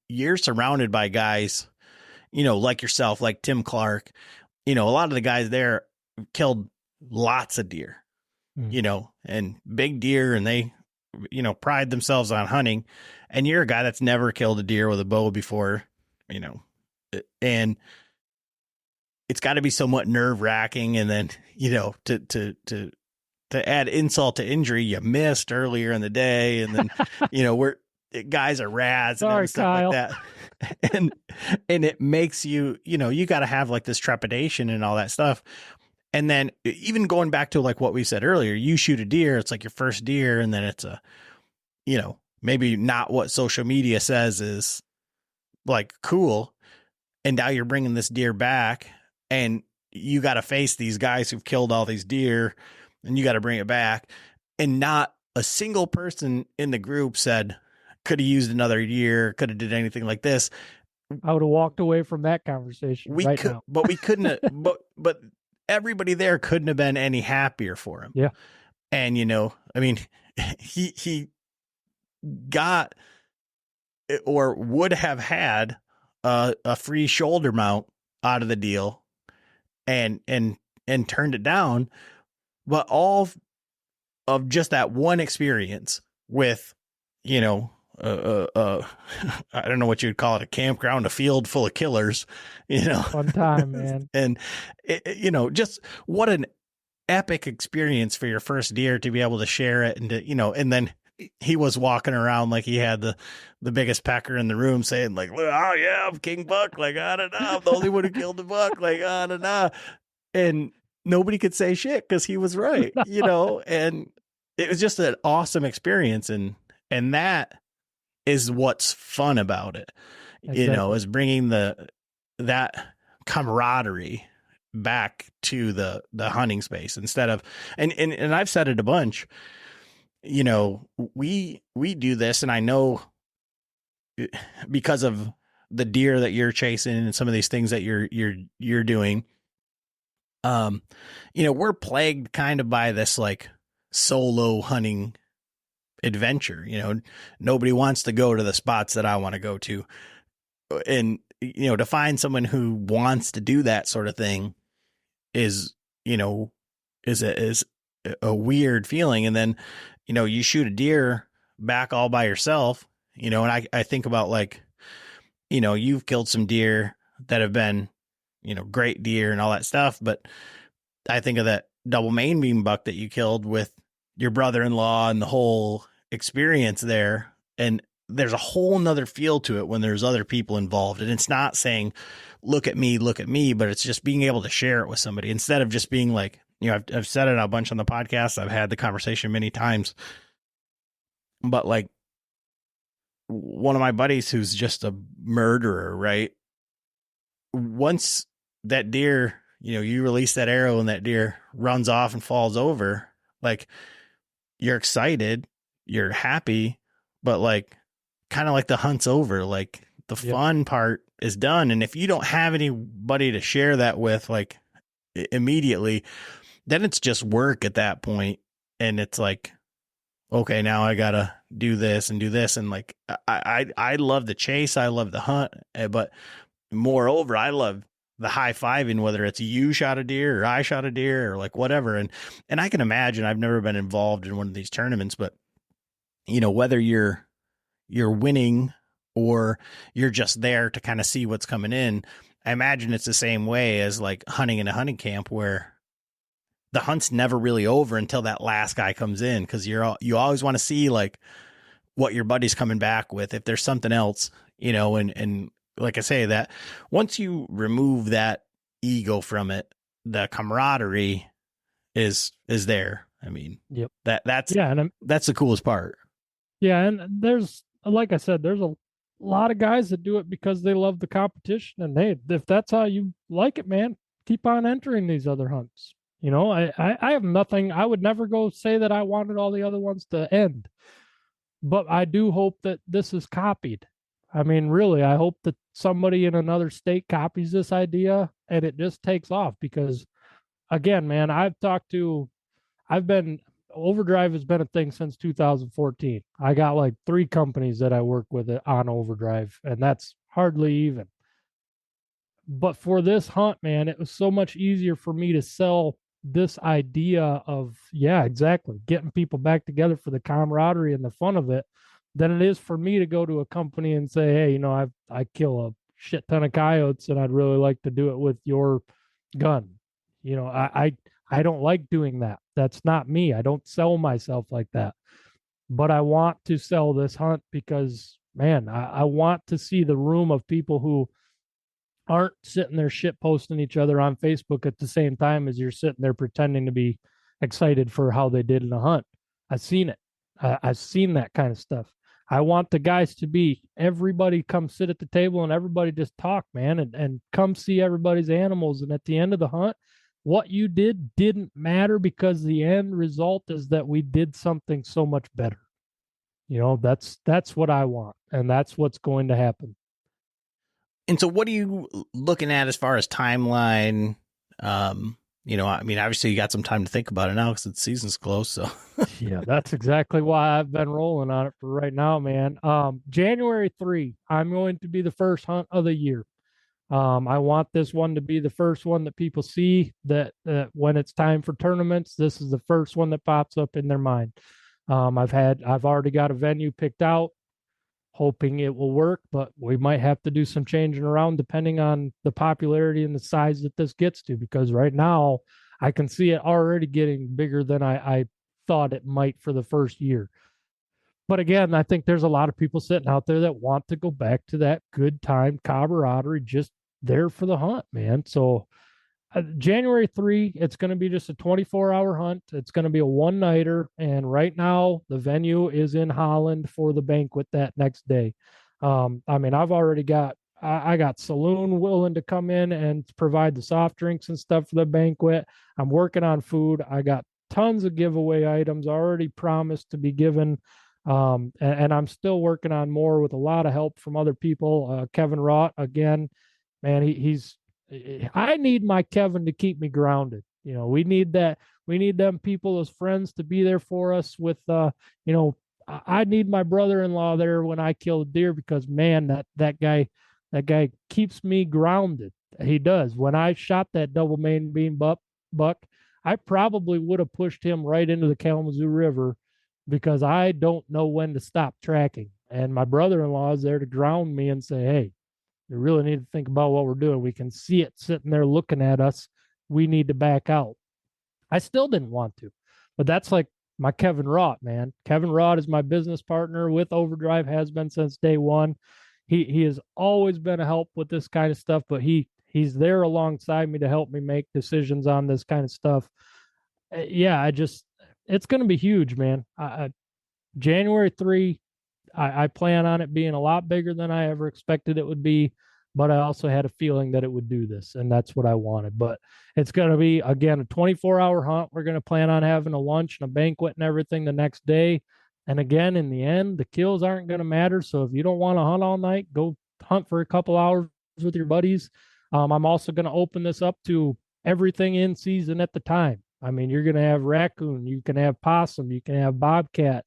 you're surrounded by guys, you know, like yourself, like Tim Clark. You know, a lot of the guys there killed lots of deer, you know, and big deer, and they, you know, pride themselves on hunting. And you're a guy that's never killed a deer with a bow before, you know, and it's got to be somewhat nerve wracking. And then, you know, to add insult to injury, you missed earlier in the day, and then, you know, guys are rads and stuff Kyle. Like that. And it makes you, you know, you got to have like this trepidation and all that stuff. And then even going back to like what we said earlier, you shoot a deer, it's like your first deer. And then it's you know, maybe not what social media says is like cool. And now you're bringing this deer back, and you got to face these guys who've killed all these deer, and you got to bring it back. And not a single person in the group said, could have used another year, could have did anything like this. I would have walked away from that conversation now. But we couldn't have, but everybody there couldn't have been any happier for him. Yeah. And, you know, I mean, he got, or would have had a free shoulder mount out of the deal and turned it down. But all of just that one experience with, you know, I don't know what you'd call it, a campground, a field full of killers, you know, fun time, man. And you know, just what an epic experience for your first deer to be able to share it. And to, you know, and then he was walking around like he had the biggest pecker in the room, saying like, oh yeah, I'm King Buck. Like, I don't know. I'm the only one who killed the buck. Like, I don't know. And nobody could say shit because he was right, you know, and it was just an awesome experience. And that is what's fun about it, exactly. You know, is bringing that camaraderie back to the hunting space instead of, and I've said it a bunch, you know, we do this, and I know because of the deer that you're chasing and some of these things that you're doing, you know, we're plagued kind of by this like solo hunting adventure. Nobody wants to go to the spots that I want to go to. And, to find someone who wants to do that sort of thing is a weird feeling. And then, you shoot a deer back all by yourself, and I think about like, you've killed some deer that have been, great deer and all that stuff. But I think of that double main beam buck that you killed with your brother-in-law and the whole experience there. And there's a whole nother feel to it when there's other people involved. And it's not saying, look at me, but it's just being able to share it with somebody instead of just being like, I've said it a bunch on the podcast. I've had the conversation many times, but like one of my buddies who's just a murderer, right? Once that deer, you release that arrow and that deer runs off and falls over, like you're excited, you're happy, but like, kind of like the hunt's over, like the fun part is done. And if you don't have anybody to share that with, like immediately, then it's just work at that point. And it's like, okay, now I gotta do this and do this. And like, I love the chase. I love the hunt, but moreover, I love the high fiving, whether it's you shot a deer or I shot a deer or like whatever. And I can imagine, I've never been involved in one of these tournaments, but whether you're winning or you're just there to kind of see what's coming in, I imagine it's the same way as like hunting in a hunting camp where the hunt's never really over until that last guy comes in. Cause you always want to see like what your buddy's coming back with, if there's something else, and like I say, that once you remove that ego from it, the camaraderie is there. I mean, that's the coolest part. Yeah. And there's, like I said, there's a lot of guys that do it because they love the competition. And hey, if that's how you like it, man, keep on entering these other hunts. I have nothing. I would never go say that I wanted all the other ones to end, but I do hope that this is copied. I mean, really, I hope that somebody in another state copies this idea and it just takes off because, again, man, Overdrive has been a thing since 2014. I got like 3 companies that I work with on Overdrive, and that's hardly even. But for this hunt, man, it was so much easier for me to sell this idea of, exactly, getting people back together for the camaraderie and the fun of it than it is for me to go to a company and say, hey, I kill a shit ton of coyotes and I'd really like to do it with your gun. I don't like doing that. That's not me. I don't sell myself like that. But I want to sell this hunt because, man, I want to see the room of people who aren't sitting there shit posting each other on Facebook at the same time as you're sitting there pretending to be excited for how they did in the hunt. I've seen it. I've seen that kind of stuff. I want the guys to be, everybody come sit at the table and everybody just talk, man, and come see everybody's animals. And at the end of the hunt, what you did didn't matter because the end result is that we did something so much better. That's what I want. And that's what's going to happen. And so what are you looking at as far as timeline? Obviously you got some time to think about it now because the season's close. So yeah, that's exactly why I've been rolling on it for right now, man. January 3, I'm going to be the first hunt of the year. I want this one to be the first one that people see that when it's time for tournaments, this is the first one that pops up in their mind. I've already got a venue picked out, hoping it will work, but we might have to do some changing around depending on the popularity and the size that this gets to, because right now I can see it already getting bigger than I thought it might for the first year. But again, I think there's a lot of people sitting out there that want to go back to that good time camaraderie, just there for the hunt, man. So January 3, it's going to be just a 24-hour hunt. It's going to be a one-nighter. And right now, the venue is in Holland for the banquet that next day. I've already got, I got Saloon willing to come in and provide the soft drinks and stuff for the banquet. I'm working on food. I got tons of giveaway items already promised to be given. And I'm still working on more with a lot of help from other people. Kevin Rott, again, man, I need my Kevin to keep me grounded. We need that. We need them people as friends to be there for us with, I need my brother-in-law there when I kill a deer because, man, that guy keeps me grounded. He does. When I shot that double main beam buck, I probably would have pushed him right into the Kalamazoo River because I don't know when to stop tracking. And my brother-in-law is there to ground me and say, hey, you really need to think about what we're doing. We can see it sitting there looking at us. We need to back out. I still didn't want to, but that's like my Kevin Rott, man. Kevin Rott is my business partner with Overdrive, has been since day one. He has always been a help with this kind of stuff, but he's there alongside me to help me make decisions on this kind of stuff. Yeah, it's going to be huge, man. January 3, I plan on it being a lot bigger than I ever expected it would be, but I also had a feeling that it would do this, and that's what I wanted. But it's going to be, again, a 24-hour hunt. We're going to plan on having a lunch and a banquet and everything the next day. And again, in the end, the kills aren't going to matter. So if you don't want to hunt all night, go hunt for a couple hours with your buddies. I'm also going to open this up to everything in season at the time. I mean, you're going to have raccoon, you can have possum, you can have bobcat,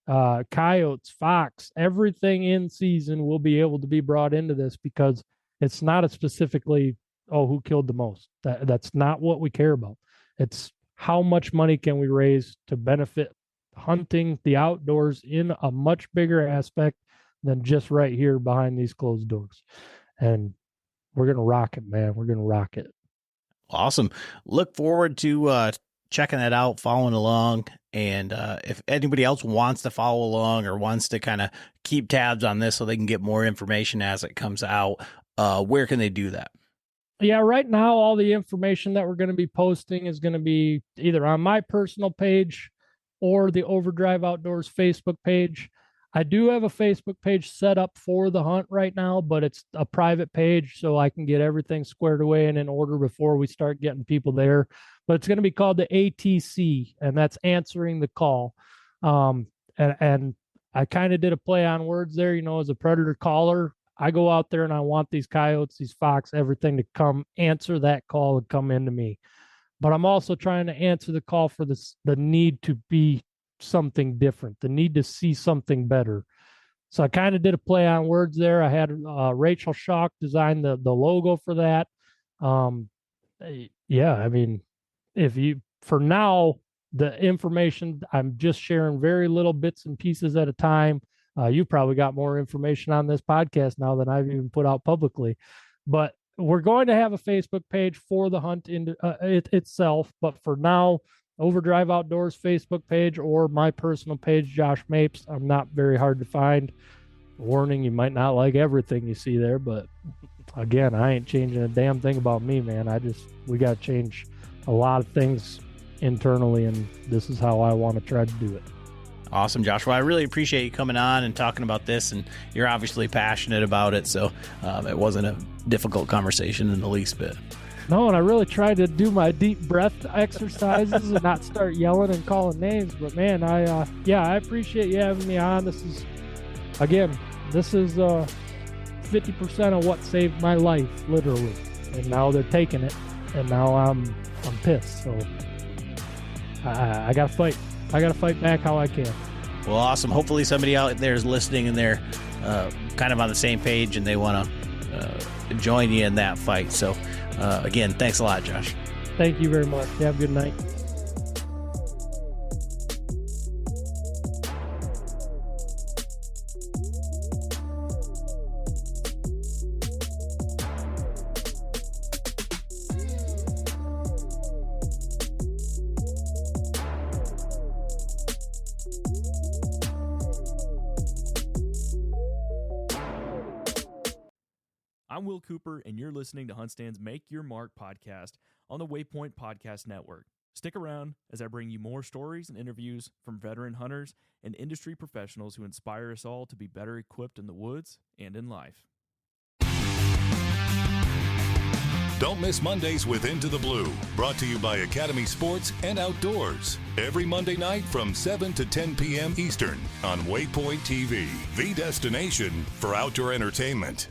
coyotes, fox, everything in season will be able to be brought into this because it's not a specifically, who killed the most. That's not what we care about. It's how much money can we raise to benefit hunting the outdoors in a much bigger aspect than just right here behind these closed doors. And we're going to rock it, man. We're going to rock it. Awesome. Look forward to checking that out, following along. And if anybody else wants to follow along or wants to kind of keep tabs on this so they can get more information as it comes out, where can they do that? Yeah, right now, all the information that we're going to be posting is going to be either on my personal page or the Overdrive Outdoors Facebook page. I do have a Facebook page set up for the hunt right now, but it's a private page, so I can get everything squared away and in order before we start getting people there. But it's going to be called the ATC, and that's answering the call. And I kind of did a play on words there, as a predator caller. I go out there and I want these coyotes, these fox, everything to come answer that call and come into me. But I'm also trying to answer the call for the need to be something different, the need to see something better. So I kind of did a play on words there. I had Rachel Schock design the logo for that. Yeah, I mean, for now, the information, I'm just sharing very little bits and pieces at a time. You probably got more information on this podcast now than I've even put out publicly. But we're going to have a Facebook page for the hunt itself. But for now, Overdrive Outdoors Facebook page or my personal page, Josh Mapes. I'm not very hard to find. Warning, you might not like everything you see there, but again, I ain't changing a damn thing about me, man. We got to change a lot of things internally, and this is how I want to try to do it. Awesome, Joshua. I really appreciate you coming on and talking about this, and you're obviously passionate about it, so it wasn't a difficult conversation in the least bit. No, and I really tried to do my deep breath exercises and not start yelling and calling names. But man, I appreciate you having me on. This is 50% of what saved my life, literally. And now they're taking it, and now I'm pissed. So I gotta fight. I gotta fight back how I can. Well, awesome. Hopefully somebody out there is listening and they're kind of on the same page and they want to join you in that fight. So again, thanks a lot, Josh. Thank you very much. Have a good night. I'm Will Cooper, and you're listening to HuntStand's Make Your Mark podcast on the Waypoint Podcast Network. Stick around as I bring you more stories and interviews from veteran hunters and industry professionals who inspire us all to be better equipped in the woods and in life. Don't miss Mondays with Into the Blue, brought to you by Academy Sports and Outdoors. Every Monday night from 7 to 10 p.m. Eastern on Waypoint TV, the destination for outdoor entertainment.